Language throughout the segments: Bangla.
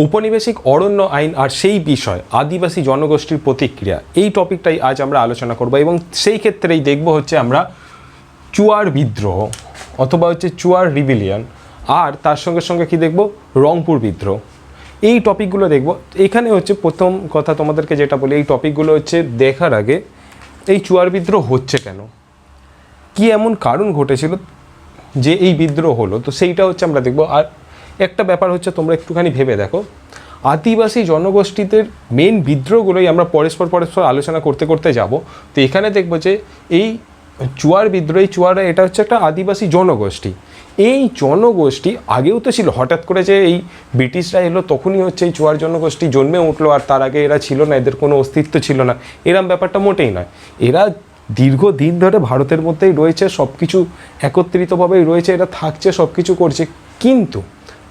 উপনিবেশিক অরণ্য আইন আর সেই বিষয় আদিবাসী জনগোষ্ঠীর প্রতিক্রিয়া, এই টপিকটাই আজ আমরা আলোচনা করব। এবং সেই ক্ষেত্রেই দেখব হচ্ছে আমরা চুয়ার বিদ্রোহ অথবা হচ্ছে চুয়ার রিভিলিয়ন, আর তার সঙ্গে সঙ্গে কি দেখব, রংপুর বিদ্রোহ। এই টপিকগুলো দেখব। এখানে হচ্ছে প্রথম কথা তোমাদেরকে যেটা বলি, এই টপিকগুলো হচ্ছে দেখার আগে এই চুয়ার বিদ্রোহ হচ্ছে কেন, কি এমন কারণ ঘটেছিল যে এই বিদ্রোহ হলো, তো সেইটা হচ্ছে আমরা দেখব। আর একটা ব্যাপার হচ্ছে তোমরা একটুখানি ভেবে দেখো, আদিবাসী জনগোষ্ঠীদের মেন বিদ্রোহগুলোই আমরা পরস্পর আলোচনা করতে করতে যাব। তো এখানে দেখবো যে এই চুয়ার বিদ্রোহ, এই চুয়ারা এটা হচ্ছে একটা আদিবাসী জনগোষ্ঠী। এই জনগোষ্ঠী আগেও তো ছিল, হঠাৎ করে যে এই ব্রিটিশরা এলো তখনই হচ্ছে এই চুয়ার জনগোষ্ঠী জন্মে উঠলো, আর তার আগে এরা ছিল না, এদের কোনো অস্তিত্ব ছিল না, এরম ব্যাপারটা মোটেই নয়। এরা দীর্ঘদিন ধরে ভারতের মধ্যেই রয়েছে, সব কিছু একত্রিতভাবেই রয়েছে, এরা থাকছে, সব কিছু করছে। কিন্তু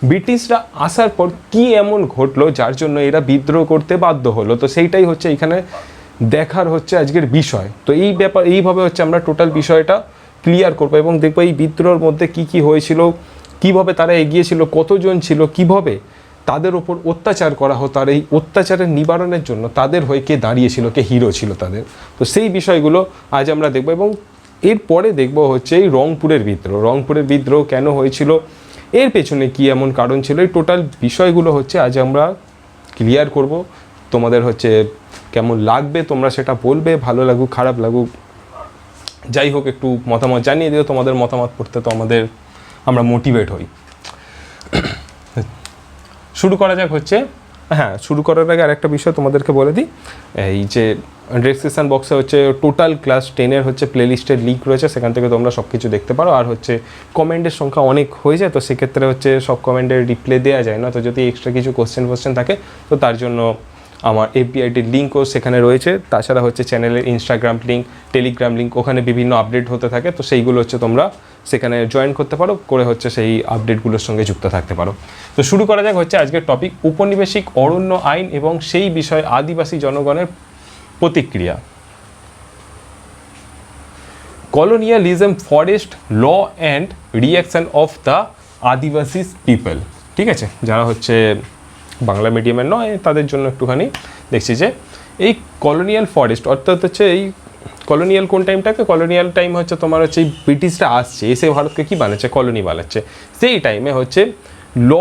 ব্রিটিশরা আসার পর কি এমন ঘটলো যার জন্য এরা বিদ্রোহ করতে বাধ্য হলো, তো সেইটাই হচ্ছে এখানে দেখার হচ্ছে আজকের বিষয়। তো এই ব্যাপার এইভাবে হচ্ছে আমরা টোটাল বিষয়টা ক্লিয়ার করবো এবং দেখবো এই বিদ্রোহের মধ্যে কি কি হয়েছিল, কিভাবে তারা এগিয়েছিল, কতজন ছিল, কিভাবে তাদের ওপর অত্যাচার করা হতো, আর এই অত্যাচারের নিবারণের জন্য তাদের হয়ে কে দাঁড়িয়েছিল, কে হিরো ছিল তাদের। তো সেই বিষয়গুলো আজ আমরা দেখবো। এবং এরপরে দেখবো হচ্ছে এই রংপুরের বিদ্রোহ। রংপুরের বিদ্রোহ কেন হয়েছিল, এর পেছনে কি এমন কারণ ছিল, এই টোটাল বিষয়গুলো হচ্ছে আজ আমরা ক্লিয়ার করব। তোমাদের হচ্ছে কেমন লাগবে তোমরা সেটা বলবে, ভালো লাগুক খারাপ লাগুক যাই হোক একটু মতামত জানিয়ে দিও। তোমাদের মতামত পড়তে তো আমরা মোটিভেট হই। শুরু করা যাক হচ্ছে, হ্যাঁ শুরু করার আগে আরেকটা বিষয় তোমাদেরকে বলে দিই, এই যে ডেসক্রিপশন বক্সে হচ্ছে টোটাল ক্লাস 10-এর হচ্ছে প্লেলিস্টের লিঙ্ক রয়েছে, সেখান থেকে তোমরা সব কিছু দেখতে পারো। আর হচ্ছে কমেন্টের সংখ্যা অনেক হয়ে যায়, তো সেক্ষেত্রে হচ্ছে সব কমেন্টের রিপ্লাই দেওয়া যায় না, তো যদি এক্সট্রা কিছু কোশ্চেন থাকে তো তার জন্য আমার এফবিআইটির লিঙ্কও সেখানে রয়েছে। তাছাড়া হচ্ছে চ্যানেলের ইনস্টাগ্রাম লিঙ্ক, টেলিগ্রাম লিঙ্ক, ওখানে বিভিন্ন আপডেট হতে থাকে, তো সেইগুলো হচ্ছে তোমরা সেখানে জয়েন করতে পারো, করে হচ্ছে সেই আপডেটগুলোর সঙ্গে যুক্ত থাকতে পারো। তো শুরু করা যাক হচ্ছে আজকের টপিক, উপনিবেশিক অরণ্য আইন এবং সেই বিষয়ে আদিবাসী জনগণের প্রতিক্রিয়া। Colonialism, forest law and reaction of the Adivasi people. ঠিক আছে, যারা হচ্ছে বাংলা মিডিয়ামের নয় তাদের জন্য একটুখানি দেখছি যে এই কলোনিয়াল ফরেস্ট অর্থাৎ হচ্ছে এই কলোনিয়াল কোন টাইমটাকে, কলোনিয়াল টাইম হচ্ছে তোমার হচ্ছে এই ব্রিটিশরা আসছে, এসে ভারতকে কী বানাচ্ছে, কলোনি বানাচ্ছে। সেই টাইমে হচ্ছে ল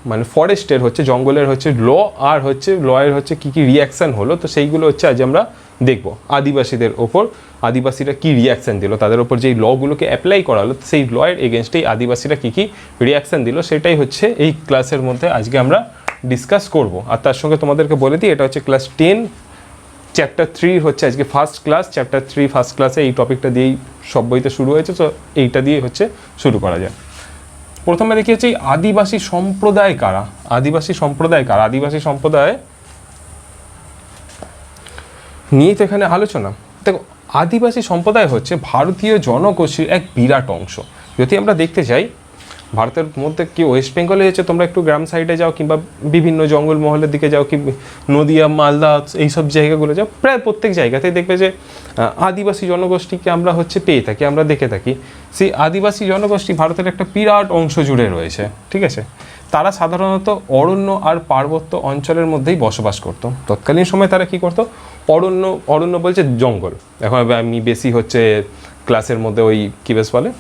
মানে ফরেস্টের হচ্ছে জঙ্গলের হচ্ছে ল, আর হচ্ছে লয়ের হচ্ছে কী কী রিয়াকশান হলো, তো সেইগুলো হচ্ছে আজ আমরা দেখব। আদিবাসীদের ওপর আদিবাসীরা কী রিয়াকশান দিল, তাদের ওপর যেই লগুলোকে অ্যাপ্লাই করা হলো সেই লয়ের এগেনস্টেই আদিবাসীরা কী কী রিয়াকশান দিল, সেটাই হচ্ছে এই ক্লাসের মধ্যে আজকে আমরা ডিসকাস করব। আর তার সঙ্গে তোমাদেরকে বলে দিই এটা হচ্ছে ক্লাস 10 চ্যাপ্টার 3 হচ্ছে আজকে ফার্স্ট ক্লাস। চ্যাপ্টার 3 ফার্স্ট ক্লাসে এই টপিকটা দিয়েই সব বইতে শুরু হয়েছে, তো এইটা দিয়ে হচ্ছে শুরু করা যায়। প্রথমে দেখি হচ্ছে আদিবাসী সম্প্রদায় কারা। আদিবাসী সম্প্রদায় কারা, আদিবাসী সম্প্রদায় নিয়ে তো এখানে আলোচনা। দেখো, আদিবাসী সম্প্রদায় হচ্ছে ভারতীয় জনগোষ্ঠীর এক বিরাট অংশ। যদি আমরা দেখতে চাই ভারতের মধ্যে কি ওয়েস্ট বেঙ্গলে হচ্ছে তোমরা একটু গ্রাম সাইডে যাও কিংবা বিভিন্ন জঙ্গলমহলের দিকে যাও, কি নদিয়া মালদা এইসব জায়গাগুলো যাও, প্রায় প্রত্যেক জায়গাতেই দেখবে যে আদিবাসী জনগোষ্ঠীকে আমরা হচ্ছে পেয়ে থাকি, আমরা দেখে থাকি। সেই আদিবাসী জনগোষ্ঠী ভারতের একটা বিরাট অংশ জুড়ে রয়েছে। ঠিক আছে, তারা সাধারণত অরণ্য আর পার্বত্য অঞ্চলের মধ্যেই বসবাস করতো। তৎকালীন সময় তারা কি করতো, অরণ্য বলছে জঙ্গল। এখন আমি বেশি হচ্ছে ক্লাসের মধ্যে ওই কী বেশ বলে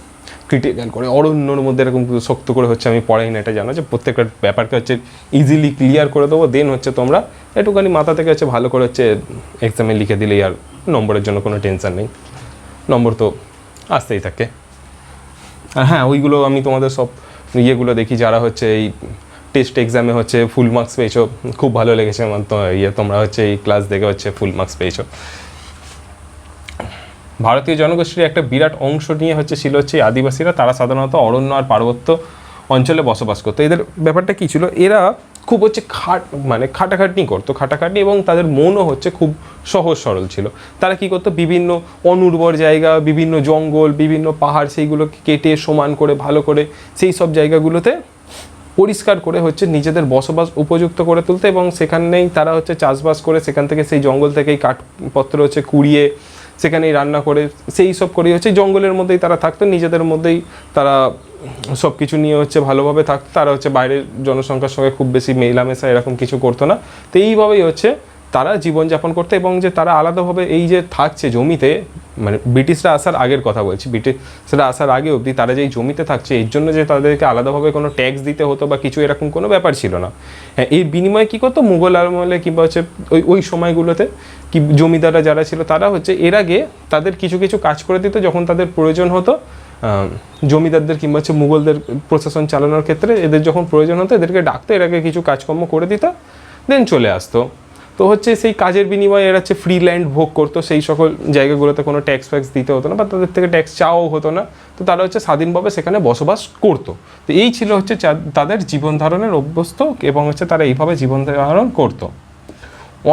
ক্রিটিক্যাল করে অরণ্যর মধ্যে এরকম শক্ত করে হচ্ছে আমি পড়াই না, এটা জানো যে প্রত্যেকটা ব্যাপারকে হচ্ছে ইজিলি ক্লিয়ার করে দেবো, দেন হচ্ছে তোমরা একটুখানি মাথা থেকে হচ্ছে ভালো করে হচ্ছে এক্সামে লিখে দিলেই আর নম্বরের জন্য কোনো টেনশন নেই, নম্বর তো আসতেই থাকে। আর হ্যাঁ, ওইগুলো আমি তোমাদের সব ইয়েগুলো দেখি যারা হচ্ছে এই টেস্ট এক্সামে হচ্ছে ফুল মার্কস পেয়েছো, খুব ভালো লেগেছে আমার তো তোমরা হচ্ছে এই ক্লাস দেখে হচ্ছে ফুল মার্কস পেয়েছো। ভারতীয় জনগোষ্ঠীর একটা বিরাট অংশ নিয়ে হচ্ছে ছিল হচ্ছে আদিবাসীরা। তারা সাধারণত অরণ্য আর পার্বত্য অঞ্চলে বসবাস করতো। এদের ব্যাপারটা কী ছিল, এরা খুব হচ্ছে খাটাখাটনি করতো, খাটাখাটনি, এবং তাদের মনও হচ্ছে খুব সহজ সরল ছিল। তারা কি করতো, বিভিন্ন অনুর্বর জায়গা, বিভিন্ন জঙ্গল, বিভিন্ন পাহাড়, সেইগুলোকে কেটে সমান করে ভালো করে সেই সব জায়গাগুলোতে পরিষ্কার করে হচ্ছে নিজেদের বসবাস উপযুক্ত করে তুলতে, এবং সেখানেই তারা হচ্ছে চাষবাস করে সেখান থেকে সেই জঙ্গল থেকেই কাঠপত্র হচ্ছে কুড়িয়ে সেখানেই রান্না করে সেই সব করেই হচ্ছে জঙ্গলের মধ্যেই তারা থাকতো, নিজেদের মধ্যেই তারা সব কিছু নিয়ে হচ্ছে ভালোভাবে থাকতো। তারা হচ্ছে বাইরের জনসংখ্যার সঙ্গে খুব বেশি মেলামেশা এরকম কিছু করতো না। তো এইভাবেই হচ্ছে তারা জীবনযাপন করতো। এবং যে তারা আলাদাভাবে এই যে থাকছে জমিতে, মানে ব্রিটিশরা আসার আগের কথা বলছি, ব্রিটিশরা আসার আগে অবধি তারা যে এই জমিতে থাকছে এর জন্য যে তাদেরকে আলাদাভাবে কোনো ট্যাক্স দিতে হতো বা কিছু এরকম কোনো ব্যাপার ছিল না। হ্যাঁ, এই বিনিময়ে কী করতো মুঘল আমলে কিংবা হচ্ছে ওই সময়গুলোতে কি জমিদাররা যারা ছিল তারা হচ্ছে এর আগে তাদের কিছু কিছু কাজ করে দিত যখন তাদের প্রয়োজন হতো। জমিদারদের কিংবা হচ্ছে মুঘলদের প্রশাসন চালানোর ক্ষেত্রে এদের যখন প্রয়োজন হতো এদেরকে ডাকতো, এর আগে কিছু কাজকর্ম করে দিত, দেন চলে আসতো। তো হচ্ছে সেই কাজের বিনিময়ে এরা হচ্ছে ফ্রি ল্যান্ড ভোগ করতো, সেই সকল জায়গাগুলোতে কোনো ট্যাক্স ফ্যাক্স দিতে হতো না বা তাদের থেকে ট্যাক্স চাওয়াও হতো না। তো তারা হচ্ছে স্বাধীনভাবে সেখানে বসবাস করতো। তো এই ছিল হচ্ছে তাদের জীবন ধারণের অভ্যস্ত এবং হচ্ছে তারা এইভাবে জীবন ধারণ করতো।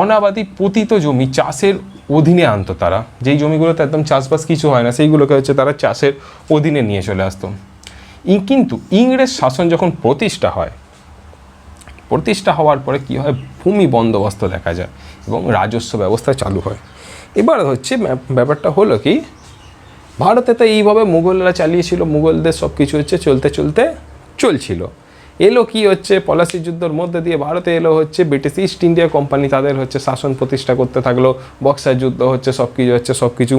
অনাবাদি পতিত জমি চাষের অধীনে আনতো তারা, যেই জমিগুলোতে একদম চাষবাস কিছু হয় না সেইগুলোকে হচ্ছে তারা চাষের অধীনে নিয়ে চলে আসতো। কিন্তু ইংরেজ শাসন যখন প্রতিষ্ঠা হওয়ার পরে কী হয়, ভূমি বন্দোবস্ত দেখা যায় এবং রাজস্ব ব্যবস্থা চালু হয়। এবার হচ্ছে ব্যাপারটা হলো কি, ভারতে তো এইভাবে মুঘলরা চালিয়েছিল, মুঘলদের সব কিছু হচ্ছে চলতে চলছিল। এলো কি হচ্ছে পলাশি যুদ্ধের মধ্যে দিয়ে ভারতে এলো হচ্ছে ব্রিটিশ ইস্ট ইন্ডিয়া কোম্পানি, তাদের হচ্ছে শাসন প্রতিষ্ঠা করতে থাকলো। বক্সার যুদ্ধ হচ্ছে, সব কিছু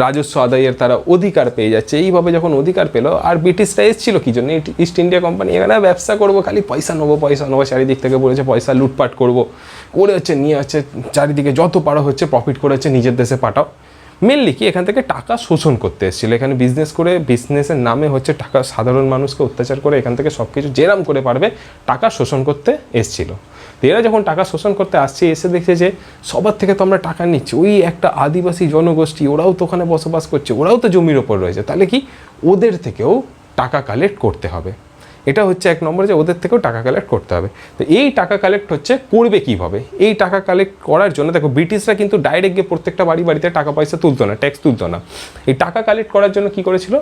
রাজস্ব আদায়ের তারা অধিকার পেয়ে যাচ্ছে। এইভাবে যখন অধিকার পেলো, আর ব্রিটিশরা এসেছিলো কী জন্য, ইস্ট ইন্ডিয়া কোম্পানি এখানে ব্যবসা করবো, খালি পয়সা নেবো চারিদিক থেকে বলেছে পয়সা লুটপাট করবো করে হচ্ছে নিয়ে হচ্ছে চারিদিকে যত পারো হচ্ছে প্রফিট করে হচ্ছে নিজের দেশে পাঠাও। মেনলি কি এখান থেকে টাকা শোষণ করতে এসেছিলো, এখানে বিজনেস করে বিজনেসের নামে হচ্ছে টাকা সাধারণ মানুষকে অত্যাচার করে এখান থেকে সব কিছু যেরাম করে পারবে টাকা শোষণ করতে এসেছিলো। তো এরা যখন টাকা শোষণ করতে আসছে, এসে দেখছে যে সবার থেকে তো আমরা টাকা নিচ্ছি, ওই একটা আদিবাসী জনগোষ্ঠী ওরাও তো ওখানে বসবাস করছে, ওরাও তো জমির ওপর রয়েছে, তাহলে কি ওদের থেকেও টাকা কালেক্ট করতে হবে। এটা হচ্ছে এক নম্বরে যে ওদের থেকেও টাকা কালেক্ট করতে হবে। তো এই টাকা কালেক্ট হচ্ছে করবে কীভাবে, এই টাকা কালেক্ট করার জন্য দেখো ব্রিটিশরা কিন্তু ডাইরেক্ট গিয়ে প্রত্যেকটা বাড়িতে টাকা পয়সা তুলতো না, ট্যাক্স তুলতো না। এই টাকা কালেক্ট করার জন্য কী করেছিল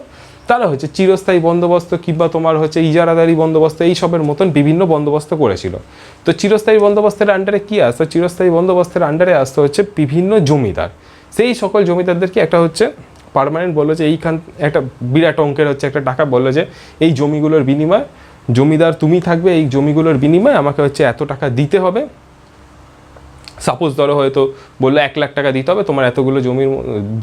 তারা হচ্ছে চিরস্থায়ী বন্দোবস্ত কিংবা তোমার হচ্ছে ইজারাদারি বন্দোবস্ত এইসবের মতন বিভিন্ন বন্দোবস্ত করেছিল। তো চিরস্থায়ী বন্দোবস্তের আন্ডারে কী আসতো, চিরস্থায়ী বন্দোবস্তের আন্ডারে আসতো হচ্ছে বিভিন্ন জমিদার। সেই সকল জমিদারদেরকে একটা হচ্ছে পার্মানেন্ট বললো যে এইখান একটা বিরাট অঙ্কের হচ্ছে একটা টাকা বললো যে এই জমিগুলোর বিনিময়ে জমিদার তুমি থাকবে, এই জমিগুলোর বিনিময়ে আমাকে হচ্ছে এত টাকা দিতে হবে। সাপোজ ধরো হয়তো বললো 1 লাখ টাকা দিতে হবে, তোমার এতগুলো জমির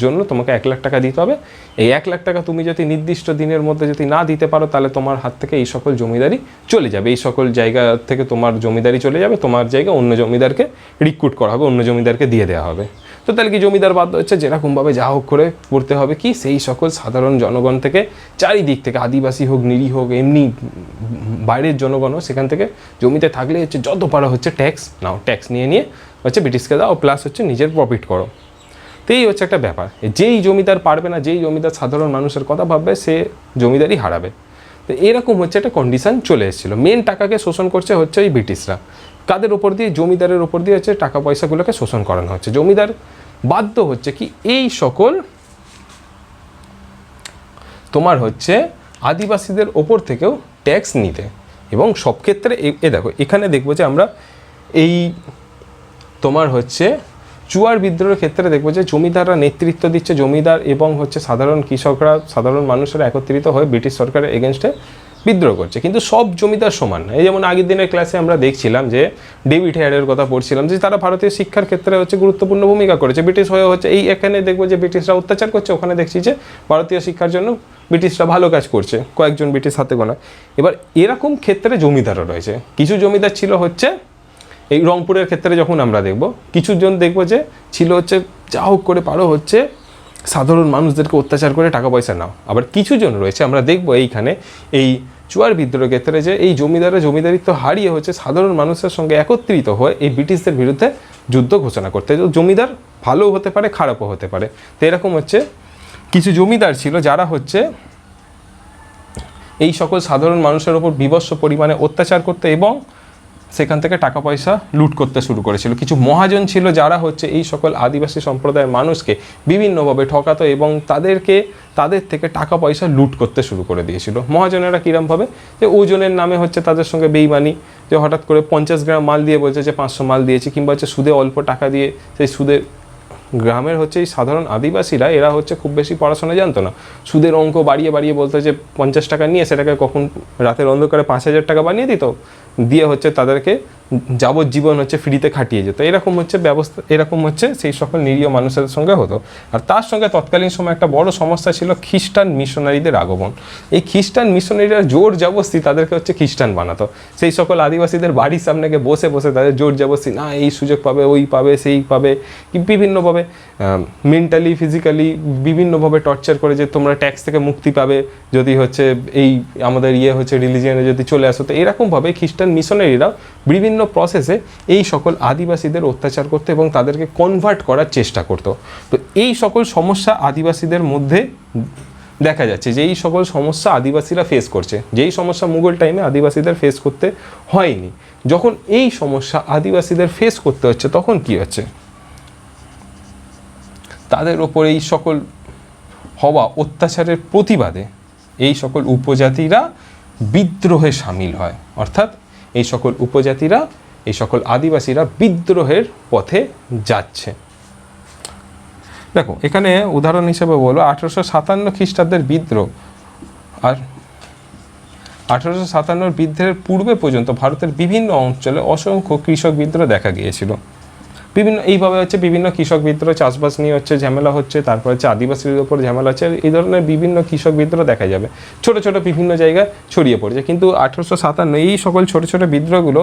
জন্য তোমাকে 1 লাখ টাকা দিতে হবে। এই 1 লাখ টাকা তুমি যদি নির্দিষ্ট দিনের মধ্যে যদি না দিতে পারো তাহলে তোমার হাত থেকে এই সকল জমিদারি চলে যাবে, এই সকল জায়গা থেকে তোমার জমিদারি চলে যাবে, তোমার জায়গায় অন্য জমিদারকে রিক্রুট করা হবে, অন্য জমিদারকে দিয়ে দেওয়া হবে। তো তাহলে কি জমিদার বাধ্য হচ্ছে যেরকমভাবে যা হোক করে করতে হবে কি সেই সকল সাধারণ জনগণ থেকে, চারিদিক থেকে আদিবাসী হোক নিরীহ হোক এমনি বাইরের জনগণও সেখান থেকে জমিতে থাকলে হচ্ছে যত পারা হচ্ছে ট্যাক্স নাও, ট্যাক্স নিয়ে হচ্ছে ব্রিটিশকে দাও, প্লাস হচ্ছে নিজের প্রফিট করো। তো এই হচ্ছে একটা ব্যাপার, যেই জমিদার পারবে না, যেই জমিদার সাধারণ মানুষের কথা ভাববে সে জমিদারই হারাবে। তো এরকম হচ্ছে একটা কন্ডিশন চলে এসেছিলো। মেন টাকাকে শোষণ করছে হচ্ছে ওই ব্রিটিশরা, কাদের ওপর দিয়ে, জমিদারের ওপর দিয়ে হচ্ছে টাকা পয়সাগুলোকে শোষণ করানো হচ্ছে। জমিদার বাধ্য হচ্ছে কি এই সকল তোমার হচ্ছে আদিবাসীদের ওপর থেকেও ট্যাক্স নিতে। এবং সব ক্ষেত্রে দেখো এখানে দেখবো যে আমরা এই তোমার হচ্ছে চুয়ার বিদ্রোহের ক্ষেত্রে দেখবো যে জমিদাররা নেতৃত্ব দিচ্ছে, জমিদার এবং হচ্ছে সাধারণ কৃষকরা, সাধারণ মানুষেরা একত্রিত হয়ে ব্রিটিশ সরকারের এগেনস্টে বিদ্রোহ করছে। কিন্তু সব জমিদার সমান না। এই যেমন আগের দিনের ক্লাসে আমরা দেখছিলাম যে ডেভিড হেয়ারের কথা পড়ছিলাম যে তারা ভারতীয় শিক্ষার ক্ষেত্রে হচ্ছে গুরুত্বপূর্ণ ভূমিকা করেছে। ব্রিটিশ হয়ে হচ্ছে এই এখানে দেখবো যে ব্রিটিশরা অত্যাচার করছে, ওখানে দেখছি যে ভারতীয় শিক্ষার জন্য ব্রিটিশরা ভালো কাজ করছে, কয়েকজন ব্রিটিশ হাতে গোনা। এবার এরকম ক্ষেত্রে জমিদারও রয়েছে। কিছু জমিদার ছিল হচ্ছে এই রংপুরের ক্ষেত্রে যখন আমরা দেখব, কিছুজন দেখব যে ছিল হচ্ছে যা হোক করে পারো হচ্ছে সাধারণ মানুষদেরকে অত্যাচার করে টাকা পয়সা নাও। আবার কিছুজন রয়েছে আমরা দেখব এইখানে এই চুয়ার বিদ্রোহের ক্ষেত্রে যে এই জমিদারিত্ব হারিয়ে হচ্ছে সাধারণ মানুষের সঙ্গে একত্রিত হয়ে এই ব্রিটিশদের বিরুদ্ধে যুদ্ধ ঘোষণা করতে। জমিদার ভালোও হতে পারে খারাপও হতে পারে। তো এরকম হচ্ছে কিছু জমিদার ছিল যারা হচ্ছে এই সকল সাধারণ মানুষের ওপর বিভৎস পরিমাণে অত্যাচার করতে এবং সেখান থেকে টাকা পয়সা লুট করতে শুরু করেছিল। কিছু মহাজন ছিল যারা হচ্ছে এই সকল আদিবাসী সম্প্রদায়ের মানুষকে বিভিন্নভাবে ঠকাতো এবং তাদের থেকে টাকা পয়সা লুট করতে শুরু করে দিয়েছিল। মহাজনেরা কীরমভাবে, যে ওজনের নামে হচ্ছে তাদের সঙ্গে বেইমানি, যে হঠাৎ করে 50 গ্রাম মাল দিয়ে বলছে যে 500 মাল দিয়েছি, কিংবা হচ্ছে সুদে অল্প টাকা দিয়ে সেই সুদে গ্রামের হচ্ছে এই সাধারণ আদিবাসীরা এরা হচ্ছে খুব বেশি পড়াশোনা জানতো না, সুদের অঙ্ক বাড়িয়ে বাড়িয়ে বলতো যে 50 টাকা নিয়ে সেটাকে কখন রাতের অন্ধকারে 5,000 টাকা বানিয়ে দিত, দিয়ে হচ্ছে তাদেরকে যাবজ্জীবন হচ্ছে ফ্রিতে খাটিয়ে যেত। এরকম হচ্ছে ব্যবস্থা, এরকম হচ্ছে সেই সকল নিরীহ মানুষের সঙ্গে হতো। আর তার সঙ্গে তৎকালীন সময় একটা বড় সমস্যা ছিল খ্রিস্টান মিশনারিদের আগমন। এই খ্রিস্টান মিশনারিরা জোর জবরদস্তি তাদেরকে হচ্ছে খ্রিস্টান বানাতো। সেই সকল আদিবাসীদের বাড়ির সামনে গিয়ে বসে বসে তাদের জোর জবরদস্তি, না এই সুযোগ পাবে, ওই পাবে, সেই পাবে, কি বিভিন্নভাবে মেন্টালি ফিজিক্যালি বিভিন্নভাবে টর্চার করে যে তোমরা ট্যাক্স থেকে মুক্তি পাবে যদি হচ্ছে এই আমাদের হচ্ছে রিলিজিয়ানে যদি চলে আসো। তো এরকমভাবে খ্রিস্টান মিশনারিরা বিভিন্ন প্রসেসে এই সকল আদিবাসীদের অত্যাচার করতো এবং তাদেরকে কনভার্ট করার চেষ্টা করতো। তো এই সকল সমস্যা আদিবাসীদের মধ্যে দেখা যাচ্ছে যে এই সকল সমস্যা আদিবাসীরা ফেস করছে, যেই সমস্যা মুঘল টাইমে আদিবাসীদের ফেস করতে হয়নি। যখন এই সমস্যা আদিবাসীদের ফেস করতে হচ্ছে তখন কি হচ্ছে, তাদের ওপর এই সকল হওয়া অত্যাচারের প্রতিবাদে এই সকল উপজাতিরা বিদ্রোহে সামিল হয়। অর্থাৎ এই সকল উপজাতিরা, এই সকল আদিবাসীরা বিদ্রোহের পথে যাচ্ছে। দেখো এখানে উদাহরণ হিসেবে বলো 1857 খ্রিস্টাব্দের বিদ্রোহ, আর 1857 বিদ্রোহের পূর্বে পর্যন্ত ভারতের বিভিন্ন অঞ্চলে অসংখ্য কৃষক বিদ্রোহ দেখা গিয়েছিল। বিভিন্ন এইভাবে হচ্ছে বিভিন্ন কৃষক বিদ্রোহ, চাষবাস নিয়ে হচ্ছে ঝামেলা হচ্ছে, তারপর হচ্ছে আদিবাসীদের উপর ঝামেলা হচ্ছে, এই ধরনের বিভিন্ন কৃষক বিদ্রোহ দেখা যাবে, ছোট ছোট বিভিন্ন জায়গায় ছড়িয়ে পড়ছে। কিন্তু 1857 এই সকল ছোট ছোট বিদ্রোহগুলো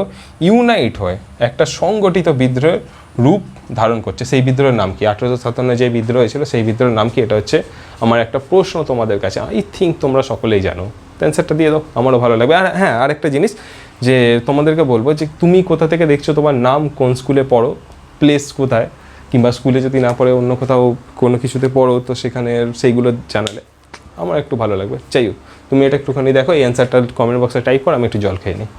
ইউনাইট হয়ে একটা সংগঠিত বিদ্রোহের রূপ ধারণ করছে। সেই বিদ্রোহের নাম কি? 1857 যে বিদ্রোহ হয়েছিল সেই বিদ্রোহের নাম কি? এটা হচ্ছে আমার একটা প্রশ্ন তোমাদের কাছে, আই থিঙ্ক তোমরা সকলেই জানো, অ্যান্সারটা দিয়ে দাও, আমারও ভালো লাগবে। আর হ্যাঁ, আরেকটা জিনিস যে তোমাদেরকে বলবো যে তুমি কোথা থেকে দেখছো, তোমার নাম কোন স্কুলে পড়ো, প্লেস কোথায়, কিংবা স্কুলে যদি না পড়ে অন্য কোথাও কোনো কিছুতে পড়ো তো সেখানে সেইগুলো জানালে আমার একটু ভালো লাগবে। যাই হোক, তুমি এটা একটুখানি দেখো, এই অ্যান্সারটা কমেন্ট বক্সে টাইপ করো, আমি একটু জল খেয়ে নিই।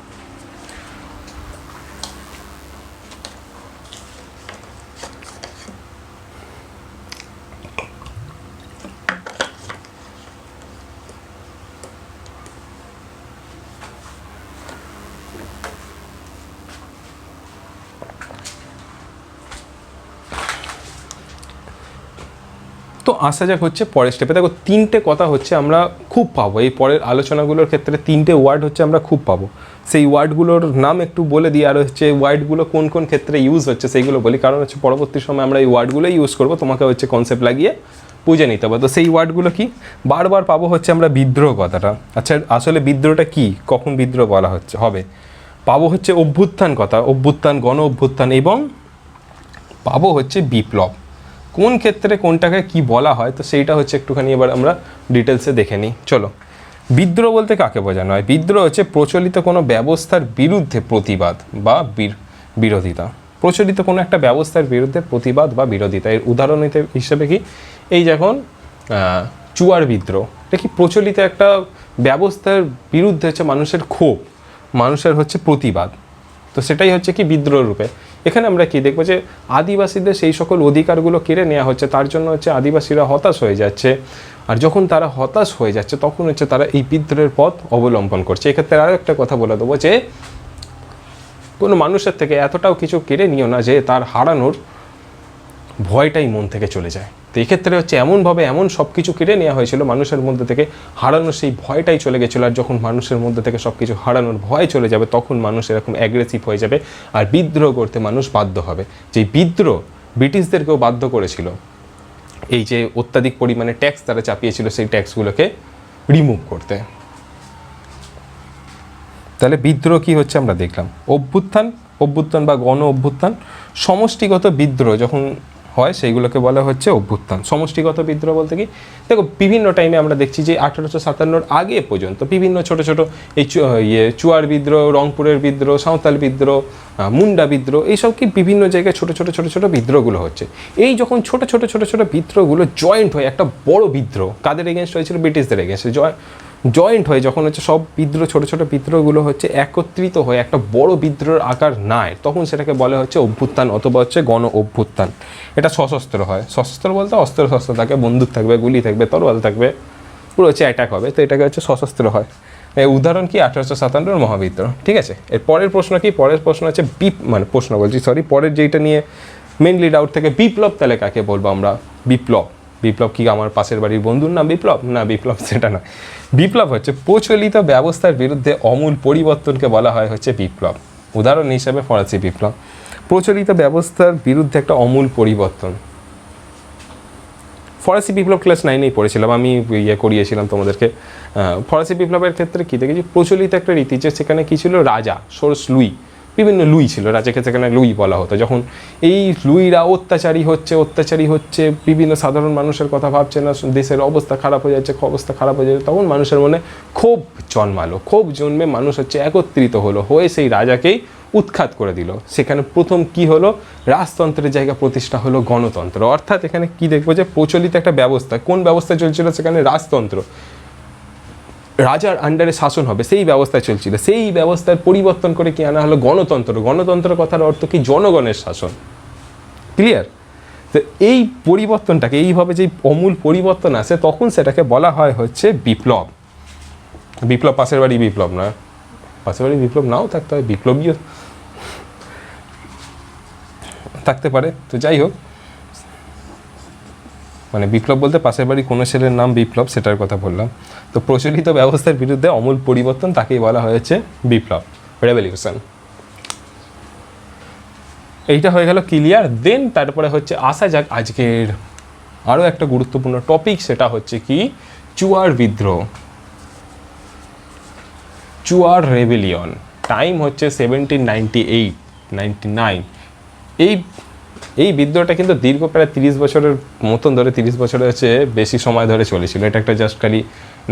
তো আসা যাক হচ্ছে পরের স্টেপে। দেখো তিনটে কথা হচ্ছে আমরা খুব পাবো এই পরের আলোচনাগুলোর ক্ষেত্রে, তিনটে ওয়ার্ড হচ্ছে আমরা খুব পাবো। সেই ওয়ার্ডগুলোর নাম একটু বলে দিই, আর হচ্ছে ওয়ার্ডগুলো কোন কোন ক্ষেত্রে ইউজ হচ্ছে সেইগুলো বলি, কারণ হচ্ছে পরবর্তী সময় আমরা এই ওয়ার্ডগুলোই ইউজ করবো, তোমাকে হচ্ছে কনসেপ্ট লাগিয়ে বুঝে নিতে হবে। তো সেই ওয়ার্ডগুলো কি বারবার পাবো হচ্ছে আমরা বিদ্রোহ কথাটা। আচ্ছা আসলে বিদ্রোহটা কি, কখন বিদ্রোহ বলা হচ্ছে হবে, পাবো হচ্ছে অভ্যুত্থান কথা, অভ্যুত্থান, গণ অভ্যুত্থান, এবং পাবো হচ্ছে বিপ্লব। কোন ক্ষেত্রে কোনটাকে কি বলা হয় তো সেইটা হচ্ছে একটুখানি এবার আমরা ডিটেলসে দেখে নিই। চলো, বিদ্রোহ বলতে কাকে বোঝানো হয়? বিদ্রোহ হচ্ছে প্রচলিত কোনো ব্যবস্থার বিরুদ্ধে প্রতিবাদ বা বিরোধিতা। প্রচলিত কোনো একটা ব্যবস্থার বিরুদ্ধে প্রতিবাদ বা বিরোধিতা। এর উদাহরণ হিসেবে কি, এই যখন চুয়ার বিদ্রোহ, এটা কি প্রচলিত একটা ব্যবস্থার বিরুদ্ধে হচ্ছে মানুষের ক্ষোভ, মানুষের হচ্ছে প্রতিবাদ, তো সেটাই হচ্ছে কি বিদ্রোহ রূপে। এখানে আমরা কি দেখবো যে আদিবাসীদের সেই সকল অধিকারগুলো কেড়ে নেওয়া হচ্ছে, তার জন্য হচ্ছে আদিবাসীরা হতাশ হয়ে যাচ্ছে, আর যখন তারা হতাশ হয়ে যাচ্ছে তখন হচ্ছে তারা এই বিদ্রোহের পথ অবলম্বন করছে। এক্ষেত্রে আরও একটা কথা বলে দেবো যে কোনো মানুষের থেকে এতটাও কিছু কেড়ে নিও না যে তার হারানোর ভয়টাই মন থেকে চলে যায়। তো এক্ষেত্রে হচ্ছে এমনভাবে এমন সব কিছু কেড়ে নেওয়া হয়েছিল মানুষের মধ্যে থেকে, হারানোর সেই ভয়টাই চলে গেছিলো। আর যখন মানুষের মধ্যে থেকে সব কিছু হারানোর ভয় চলে যাবে তখন মানুষ এরকম অ্যাগ্রেসিভ হয়ে যাবে আর বিদ্রোহ করতে মানুষ বাধ্য হবে। যেই বিদ্রোহ ব্রিটিশদেরকেও বাধ্য করেছিল, এই যে অত্যাধিক পরিমাণে ট্যাক্স তারা চাপিয়েছিল সেই ট্যাক্সগুলোকে রিমুভ করতে। তাহলে বিদ্রোহ কি হচ্ছে আমরা দেখলাম। অভ্যুত্থান বা গণ অভ্যুত্থান, সমষ্টিগত বিদ্রোহ যখন হয় সেইগুলোকে বলা হচ্ছে অভ্যুত্থান। সমষ্টিগত বিদ্রোহ বলতে কি, দেখো বিভিন্ন টাইমে আমরা দেখছি যে 1857 আগে পর্যন্ত বিভিন্ন ছোট ছোট এই চুয়ার বিদ্রোহ, রংপুরের বিদ্রোহ, সাঁওতাল বিদ্রোহ, মুন্ডা বিদ্রোহ, এইসব কি বিভিন্ন জায়গায় ছোট ছোট ছোট ছোট বিদ্রোহগুলো হচ্ছে। এই যখন ছোট ছোট ছোট ছোট বিদ্রোহগুলো জয়েন্ট হয়ে একটা বড় বিদ্রোহ, কাদের এগেনস্ট হয়েছিল? ব্রিটিশদের এগেনস্টে। জয়েন্ট হয়ে যখন হচ্ছে সব বিদ্রোহ, ছোট ছোট বিদ্রোহগুলো হচ্ছে একত্রিত হয়ে একটা বড় বিদ্রোহের আকার নেয়, তখন সেটাকে বলা হচ্ছে অভ্যুত্থান অথবা হচ্ছে গণ অভ্যুত্থান। এটা সশস্ত্র হয়। সশস্ত্র বলতে অস্ত্র শস্ত্র থাকে, বন্দুক থাকবে, গুলি থাকবে, তরোয়াল থাকবে, পুরো হচ্ছে অ্যাটাক হবে, তো এটাকে হচ্ছে সশস্ত্র হয়। এই উদাহরণ কি 1857 মহাবিদ্রোহ। ঠিক আছে, এর পরের প্রশ্ন কি? পরের প্রশ্ন হচ্ছে পরের যেইটা নিয়ে মেনলি ডাউট থেকে বিপ্লব তাহলে কাকে বলবো আমরা? বিপ্লব। বিপ্লব কি আমার পাশের বাড়ির বন্ধুর নাম বিপ্লব? না, বিপ্লব সেটা না। বিপ্লব হচ্ছে প্রচলিত ব্যবস্থার বিরুদ্ধে অমূল পরিবর্তনকে বলা হয় হচ্ছে বিপ্লব। উদাহরণ হিসাবে ফরাসি বিপ্লব, প্রচলিত ব্যবস্থার বিরুদ্ধে একটা অমূল পরিবর্তন। ফরাসি বিপ্লব ক্লাস 9-এই পড়েছিলাম, আমি করিয়েছিলাম তোমাদেরকে। ফরাসি বিপ্লবের ক্ষেত্রে কী দেখেছি, প্রচলিত একটা রীতি যে সেখানে কী ছিল, রাজা সোর্স লুই, বিভিন্ন লুই ছিল, রাজাকে সেখানে লুই বলা হতো। যখন এই লুইরা অত্যাচারী হচ্ছে, বিভিন্ন সাধারণ মানুষের কথা ভাবছে না, দেশের অবস্থা খারাপ হয়ে যাচ্ছে, তখন মানুষের মনে ক্ষোভ জন্মালো। ক্ষোভ জন্মে মানুষ হচ্ছে একত্রিত হয়ে সেই রাজাকেই উৎখাত করে দিল। সেখানে প্রথম কি হলো, রাজতন্ত্রের জায়গা প্রতিষ্ঠা হলো গণতন্ত্র। অর্থাৎ এখানে কি দেখবো যে প্রচলিত একটা ব্যবস্থা, কোন ব্যবস্থা চলছিল সেখানে, রাজতন্ত্র, রাজার আন্ডারে শাসন হবে সেই ব্যবস্থা চলছিল। সেই ব্যবস্থার পরিবর্তন করে কি আনা হলো, গণতন্ত্র। গণতন্ত্র কথার অর্থ কি, জনগণের শাসন। ক্লিয়ার? তো এই পরিবর্তনটাকে, এইভাবে যে অমূল পরিবর্তন আসে, তখন সেটাকে বলা হয় হচ্ছে বিপ্লব। বিপ্লব পাশের বাড়ি বিপ্লব না, পাশের বাড়ি বিপ্লব নাও থাকতে হয়, বিপ্লবীও থাকতে পারে। তো যাই হোক, মানে বিপ্লব বলতে পাশের বাড়ি কোনো ছেলের নাম বিপ্লব, সেটার কথা বললাম। তো প্রচলিত ব্যবস্থার বিরুদ্ধে অমূল পরিবর্তন, তাকেই বলা হয়েছে বিপ্লব, রেভলিউশন। এইটা হয়ে গেল ক্লিয়ার। দেন তারপরে হচ্ছে আসা যাক আজকের আরও একটা গুরুত্বপূর্ণ টপিক, সেটা হচ্ছে কি, চুয়ার বিদ্রোহ, চুয়ার রেবেলিয়ন। টাইম হচ্ছে 1798-99। এই বিদ্রোহটা কিন্তু দীর্ঘ প্রায় 30 বছরের মতন ধরে, 30 বছরের হচ্ছে বেশি সময় ধরে চলেছিল। এটা একটা জাস্ট খালি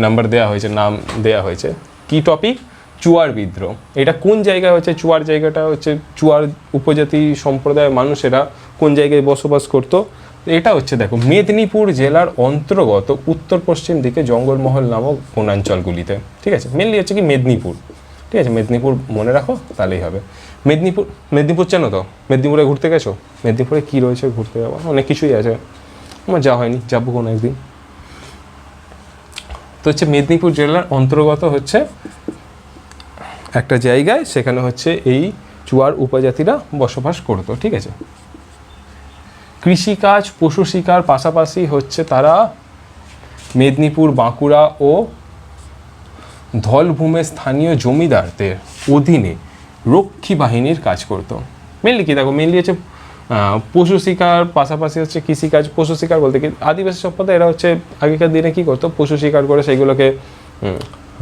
নাম্বার দেওয়া হয়েছে, নাম দেওয়া হয়েছে। কি টপিক? চুয়ার বিদ্রোহ। এটা কোন জায়গায় হচ্ছে? চুয়ার জায়গাটা হচ্ছে চুয়ার উপজাতি সম্প্রদায়ের মানুষেরা কোন জায়গায় বসবাস করতো। এটা হচ্ছে দেখো, মেদিনীপুর জেলার অন্তর্গত উত্তর পশ্চিম দিকে জঙ্গলমহল নামক বনাঞ্চলগুলিতে। ঠিক আছে, মেনলি হচ্ছে কি মেদিনীপুর। ঠিক আছে, মেদিনীপুর মনে রাখো তাহলেই হবে। মেদিনীপুর চেনো তো? মেদিনীপুরে ঘুরতে গেছো? মেদিনীপুরে কী রয়েছে ঘুরতে যাওয়া? অনেক কিছুই আছে, আমার যাওয়া হয়নি, যাবো কোনো একদিন। তো হচ্ছে মেদিনীপুর জেলার অন্তর্গত হচ্ছে একটা জায়গায়, সেখানে হচ্ছে এই চুয়ার উপজাতিরা বসবাস করতো। ঠিক আছে, কৃষিকাজ, পশু শিকার পাশাপাশি হচ্ছে তারা মেদিনীপুর, বাঁকুড়া ও ধলভূমের স্থানীয় জমিদারদের অধীনে রক্ষী বাহিনীর কাজ করতো। মেনলি কি দেখো, মেনলি হচ্ছে পশু শিকার পাশাপাশি হচ্ছে কৃষিকাজ। পশু শিকার বলতে কি, আদিবাসী সম্প্রদায় এরা হচ্ছে আগেকার দিনে কী করতো, পশু শিকার করে সেইগুলোকে,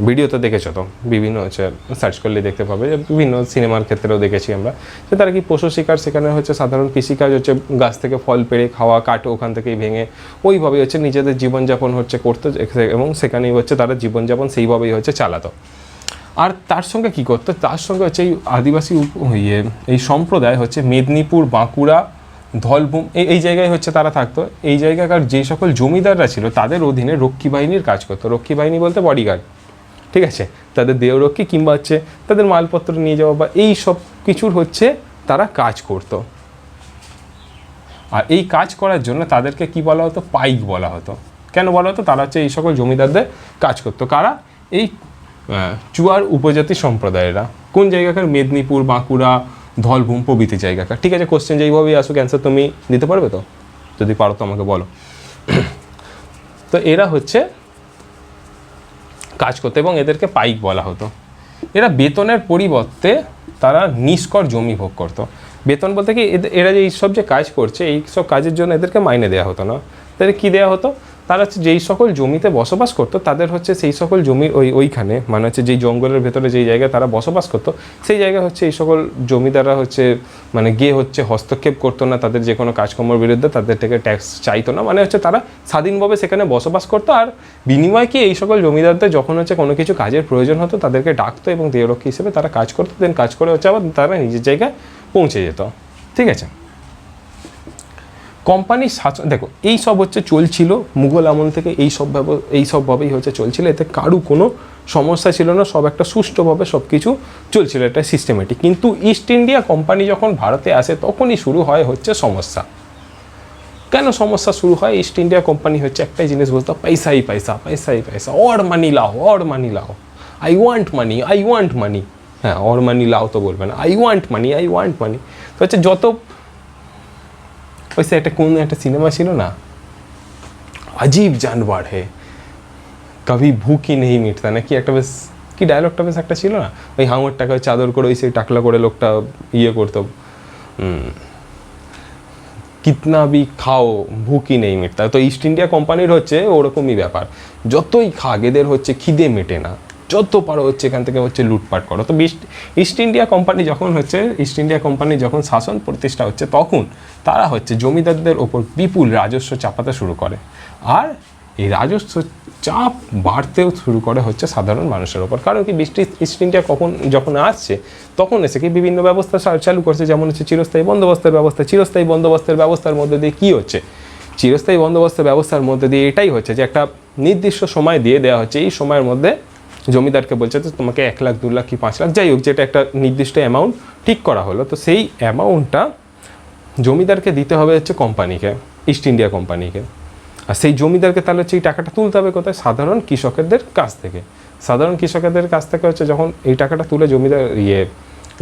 ভিডিওতে দেখেছো তো, বিভিন্ন হচ্ছে সার্চ করলে দেখতে পাবে, যে বিভিন্ন সিনেমার ক্ষেত্রেও দেখেছি আমরা, যে তারা কি পশু শিকার, সেখানে হচ্ছে সাধারণ কৃষিকাজ হচ্ছে গাছ থেকে ফল পেড়ে খাওয়া, কাটো ওখান থেকেই ভেঙে, ওইভাবেই হচ্ছে নিজেদের জীবনযাপন হচ্ছে করতো, এবং সেখানেই হচ্ছে তারা জীবনযাপন সেইভাবেই হচ্ছে চালাতো। আর তার সঙ্গে কী করতো, তার সঙ্গে হচ্ছে এই আদিবাসী এই সম্প্রদায় হচ্ছে মেদিনীপুর, বাঁকুড়া, ধলভূম এই জায়গায় হচ্ছে তারা থাকতো। এই জায়গাকার যে সকল জমিদাররা ছিল তাদের অধীনে রক্ষী বাহিনীর কাজ করতো। রক্ষী বাহিনী বলতে বডিগার্ড। ঠিক আছে, তাদের দেহরক্ষী কিংবা হচ্ছে তাদের মালপত্র নিয়ে যাওয়া বা এই সব কিছুর হচ্ছে তারা কাজ করতো। আর এই কাজ করার জন্য তাদেরকে কি বলা হতো, পাইক বলা হতো। কেন বলা হতো? তারা হচ্ছে এই সকল জমিদারদের কাজ করতো। কারা? এই চুয়ার উপজাতি সম্প্রদায়েরা। কোন জায়গাকার? মেদিনীপুর, বাঁকুড়া, ধলভূম প্রভৃতি জায়গাকার। ঠিক আছে, কোশ্চেন যেইভাবেই আসুক অ্যান্সার তুমি দিতে পারবে তো? যদি পারো তো আমাকে বলো। তো এরা হচ্ছে কাজ করতো এবং এদেরকে পাইক বলা হতো। এরা বেতনের পরিবর্তে তারা নিষ্কর জমি ভোগ করতো। বেতন বলতে কি, এরা যে এইসব যে কাজ করছে, এই সব কাজের জন্য এদেরকে মাইনে দেওয়া হতো না। তাদের কী দেওয়া হতো? তারা হচ্ছে যেই সকল জমিতে বসবাস করতো, তাদের হচ্ছে সেই সকল জমির ওইখানে, মানে হচ্ছে যেই জঙ্গলের ভেতরে যেই জায়গায় তারা বসবাস করতো, সেই জায়গায় হচ্ছে এই সকল জমিদাররা হচ্ছে মানে গিয়ে হচ্ছে হস্তক্ষেপ করতো না তাদের যে কোনো কাজকর্মের বিরুদ্ধে, তাদের থেকে ট্যাক্স চাইতো না। মানে হচ্ছে তারা স্বাধীনভাবে সেখানে বসবাস করতো। আর বিনিময়ে কি, এই সকল জমিদারদের যখন হচ্ছে কোনো কিছু কাজের প্রয়োজন হতো, তাদেরকে ডাকতো এবং দেহরক্ষী হিসেবে তারা কাজ করতো। দেন কাজ করে হচ্ছে আবার তারা নিজের জায়গায় পৌঁছে যেত। ঠিক আছে, কোম্পানির শাসন দেখো, এই সব হচ্ছে চলছিল মুঘল আমল থেকে, এইসবভাবেই হচ্ছে চলছিল। এতে কারু কোনো সমস্যা ছিল না, সব একটা সুষ্ঠুভাবে সব কিছু চলছিল, এটা সিস্টেমেটিক। কিন্তু ইস্ট ইন্ডিয়া কোম্পানি যখন ভারতে আসে, তখনই শুরু হয় হচ্ছে সমস্যা। কেন সমস্যা শুরু হয়? ইস্ট ইন্ডিয়া কোম্পানি হচ্ছে একটাই জিনিস বলতো, পয়সাই পয়সা, পয়সাই পয়সা, অর মানি লাও, অর মানি লাও, I want money, I want মানি। হ্যাঁ, অর মানি লাও তো বলবে না, I want money, I want মানি। তো হচ্ছে যত ওই সে একটা কোন একটা সিনেমা ছিল না, अजीब जानवर है कभी भूखी नहीं मिटता নাকি একটা, বেশ কি ডায়লগটা বেশ একটা ছিল না, ওই হাঙরটাকে চাদর করে ওই সেই টাকলা করে লোকটা ইয়ে করতো, কিতনা বি খাও ভুকি নেই মিটতা। তো ইস্ট ইন্ডিয়া কোম্পানির হচ্ছে ওরকমই ব্যাপার, যতই খাক এদের হচ্ছে খিদে মেটে না, যত পারো হচ্ছে এখান থেকে হচ্ছে লুটপাট করো। তো ইস্ট ইন্ডিয়া কোম্পানি যখন হচ্ছে, ইস্ট ইন্ডিয়া কোম্পানি যখন শাসন প্রতিষ্ঠা হচ্ছে, তখন তারা হচ্ছে জমিদারদের ওপর বিপুল রাজস্ব চাপাতে শুরু করে, আর এই রাজস্ব চাপ বাড়তেও শুরু করে হচ্ছে সাধারণ মানুষের ওপর। কারণ কি, ইস্ট ইন্ডিয়া যখন আসছে তখন এসে কি বিভিন্ন ব্যবস্থা চালু করছে, যেমন হচ্ছে চিরস্থায়ী বন্দোবস্তের ব্যবস্থা। চিরস্থায়ী বন্দোবস্তের ব্যবস্থার মধ্যে দিয়ে কী হচ্ছে, চিরস্থায়ী বন্দোবস্তের ব্যবস্থার মধ্যে দিয়ে এটাই হচ্ছে যে একটা নির্দিষ্ট সময় দিয়ে দেওয়া হচ্ছে, এই সময়ের মধ্যে জমিদারকে বলছে যে তোমাকে 1 লাখ 2 লাখ কি 5 লাখ যাই হোক, যেটা একটা নির্দিষ্ট অ্যামাউন্ট ঠিক করা হলো, তো সেই অ্যামাউন্টটা জমিদারকে দিতে হবে হচ্ছে কোম্পানিকে, ইস্ট ইন্ডিয়া কোম্পানিকে। আর সেই জমিদারকে তাহলে হচ্ছে এই টাকাটা তুলতে হবে কোথায়, সাধারণ কৃষকদের কাছ থেকে। সাধারণ কৃষকদের কাছ থেকে হচ্ছে যখন এই টাকাটা তুলে জমিদার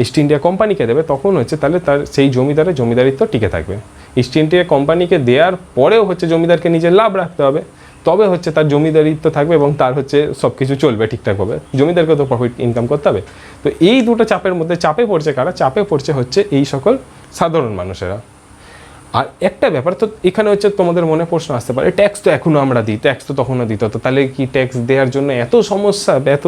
ইস্ট ইন্ডিয়া কোম্পানিকে দেবে, তখন হচ্ছে তাহলে তার সেই জমিদারের জমিদারিত্ব টিকে থাকবে। ইস্ট ইন্ডিয়া কোম্পানিকে দেওয়ার পরেও হচ্ছে জমিদারকে নিজের লাভ রাখতে হবে, তবে হচ্ছে তার জমিদারিত্ব থাকবে এবং তার হচ্ছে সব কিছু চলবে ঠিকঠাকভাবে, জমিদারকে তো প্রফিট ইনকাম করতে হবে। তো এই দুটো চাপের মধ্যে চাপে পড়ছে কারা, চাপে পড়ছে হচ্ছে এই সকল সাধারণ মানুষেরা। আর একটা ব্যাপার তো এখানে হচ্ছে তোমাদের মনে প্রশ্ন আসতে পারে, ট্যাক্স তো এখনও আমরা দিই, ট্যাক্স তো তখনও দিত, তো তাহলে কি ট্যাক্স দেওয়ার জন্য এত সমস্যা, এত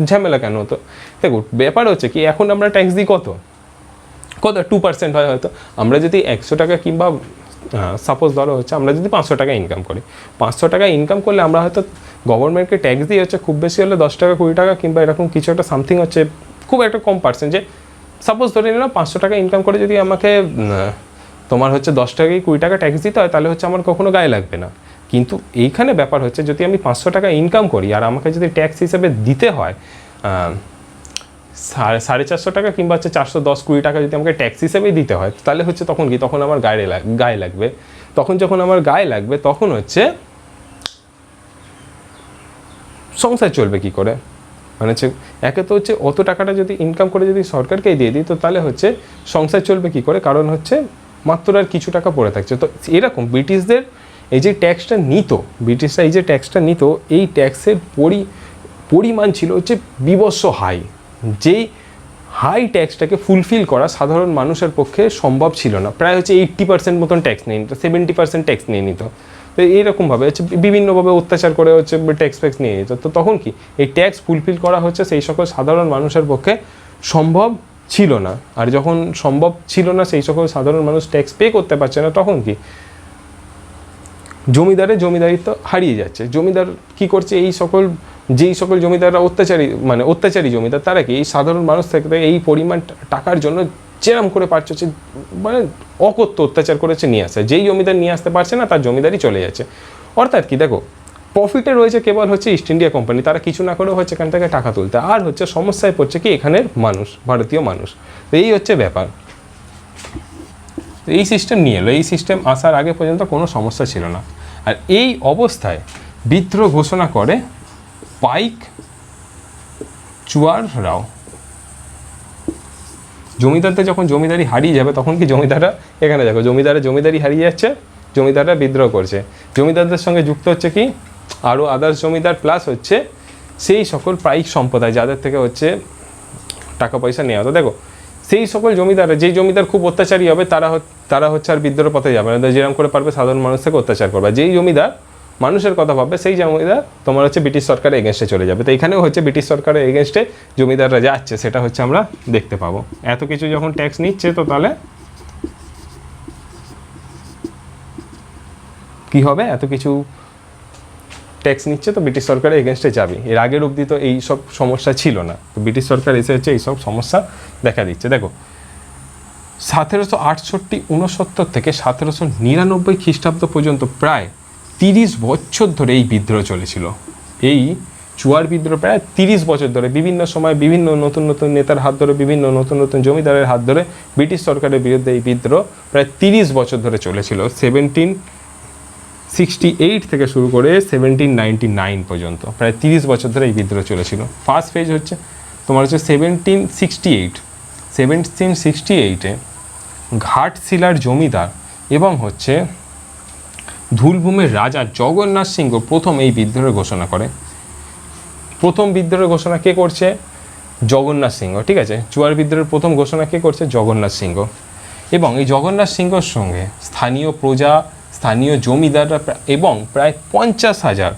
ঝামেলা কেন হতো? দেখো ব্যাপার হচ্ছে কি, এখন আমরা ট্যাক্স দিই কত 2% হয় হয়তো। আমরা যদি 100 টাকা কিংবা সাপোজ ধরো হচ্ছে আমরা যদি 500 টাকা ইনকাম করি, 500 টাকা ইনকাম করলে আমরা হয়তো গভর্নমেন্টকে ট্যাক্স দিয়ে হচ্ছে খুব বেশি হলে 10 টাকা 20 টাকা কিংবা এরকম কিছু একটা সামথিং হচ্ছে, খুব একটা কম পার্সেন্ট। যে সাপোজ ধরে নিলাম 500 টাকা ইনকাম করে যদি আমাকে তোমার হচ্ছে 10 টাকা কি 20 টাকা ট্যাক্স দিতে হয়, তাহলে হচ্ছে আমার কখনো গায়ে লাগবে না। কিন্তু এইখানে ব্যাপার হচ্ছে, যদি আমি 500 টাকা ইনকাম করি আর আমাকে যদি ট্যাক্স হিসেবে দিতে হয় 450 টাকা কিংবা হচ্ছে 410-20 টাকা যদি আমাকে ট্যাক্স হিসেবেই দিতে হয়, তাহলে হচ্ছে তখন কি, তখন আমার গায়ে লাগবে। তখন যখন আমার গায়ে লাগবে, তখন হচ্ছে সংসার চলবে কি করে, মানে হচ্ছে একে তো হচ্ছে অত টাকাটা যদি ইনকাম করে যদি সরকারকেই দিয়ে দিই, তো তাহলে হচ্ছে সংসার চলবে কি করে, কারণ হচ্ছে মাত্র আর কিছু টাকা পড়ে থাকছে। তো এরকম ব্রিটিশদের এই যে ট্যাক্সটা নিত, ব্রিটিশরা এই যে ট্যাক্সটা নিত, এই ট্যাক্সের পরিমাণ ছিল হচ্ছে বিবস্ত্র হাই। যেই হাই ট্যাক্সটাকে ফুলফিল করা সাধারণ মানুষের পক্ষে সম্ভব ছিল না। প্রায় হচ্ছে 80% মতন ট্যাক্স নিয়ে নিত, 70% ট্যাক্স নিয়ে নিত। তো এইরকমভাবে হচ্ছে বিভিন্নভাবে অত্যাচার করে হচ্ছে ট্যাক্স নিয়ে নিত। তো তখন কি এই ট্যাক্স ফুলফিল করা হচ্ছে সেই সকল সাধারণ মানুষের পক্ষে সম্ভব ছিল না। আর যখন সম্ভব ছিল না, সেই সকল সাধারণ মানুষ ট্যাক্স পে করতে পারছে না, তখন কি জমিদারিত্ব হারিয়ে যাচ্ছে। জমিদার কি করছে, যেই সকল জমিদাররা অত্যাচারী জমিদার, তারা কি এই সাধারণ মানুষ থেকে এই পরিমাণ টাকার জন্য চেরাম করে পারছে হচ্ছে, মানে অকথ্য অত্যাচার করেছে নিয়ে আসে। যেই জমিদার নিয়ে আসতে পারছে না, তার জমিদারি চলে যাচ্ছে। অর্থাৎ কি, দেখো প্রফিটে রয়েছে কেবল হচ্ছে ইস্ট ইন্ডিয়া কোম্পানি, তারা কিছু না করেও হচ্ছে এখান থেকে টাকা তুলতে, আর হচ্ছে সমস্যায় পড়ছে কি এখানের মানুষ, ভারতীয় মানুষ। তো এই হচ্ছে ব্যাপার। এই সিস্টেম নিয়ে এলো, এই সিস্টেম আসার আগে পর্যন্ত কোনো সমস্যা ছিল না। আর এই অবস্থায় বিদ্রোহ ঘোষণা করে পাইক চুয়ার রাও। জমিদারদের যখন জমিদারি হারিয়ে যাবে, তখন কি জমিদাররা, এখানে দেখো জমিদারি হারিয়ে যাচ্ছে, জমিদাররা বিদ্রোহ করছে। জমিদারদের সঙ্গে যুক্ত হচ্ছে কি আরও আদার্স জমিদার, প্লাস হচ্ছে সেই সকল পাইক সম্প্রদায় যাদের থেকে হচ্ছে টাকা পয়সা নেওয়া হতো। দেখো সেই সকল জমিদাররা, যেই জমিদার খুব অত্যাচারী হবে, তারা হচ্ছে আর বিদ্রোহ পথে যাবে না, যেরকম করে পারবে সাধারণ মানুষ থেকে অত্যাচার করবে। যেই জমিদার মানুষের কথা ভাববে, সেই জমিদার তোমার হচ্ছে ব্রিটিশ সরকারের এগেনস্টে চলে যাবে। তো এখানেও হচ্ছে ব্রিটিশ সরকারের এগেনস্টে জমিদাররা যাচ্ছে, সেটা হচ্ছে আমরা দেখতে পাবো। এত কিছু যখন ট্যাক্স নিচ্ছে, তো তাহলে কি হবে, এত কিছু ট্যাক্স নিচ্ছে, তো ব্রিটিশ সরকারের এগেনস্টে যাবে। এর আগের অবধি তো এই সব সমস্যা ছিল না, তো ব্রিটিশ সরকার এসে হচ্ছে এইসব সমস্যা দেখা দিচ্ছে। দেখো 1768-69 থেকে 1799 খ্রিস্টাব্দ পর্যন্ত প্রায় 30 বছর ধরে এই বিদ্রোহ চলেছিল। এই চুয়ার বিদ্রোহ প্রায় 30 বছর ধরে বিভিন্ন সময় বিভিন্ন নতুন নতুন নেতার হাত ধরে, বিভিন্ন নতুন নতুন জমিদারের হাত ধরে ব্রিটিশ সরকারের বিরুদ্ধে এই বিদ্রোহ প্রায় 30 বছর ধরে চলেছিল। 1768 থেকে শুরু করে 1799 পর্যন্ত প্রায় 30 বছর ধরে এই বিদ্রোহ চলেছিল। ফার্স্ট ফেজ হচ্ছে তোমার হচ্ছে 1768-এ ঘাটশিলার জমিদার এবং হচ্ছে ধুলভূমের রাজা জগন্নাথ সিংহ প্রথম এই বিদ্রোহের ঘোষণা করে। প্রথম বিদ্রোহের ঘোষণা কে করছে? জগন্নাথ সিংহ, ঠিক আছে। চুয়ার বিদ্রোহের প্রথম ঘোষণা কে করছে? জগন্নাথ সিংহ। এবং এই জগন্নাথ সিংহর সঙ্গে স্থানীয় প্রজা, স্থানীয় জমিদাররা এবং প্রায় 50,000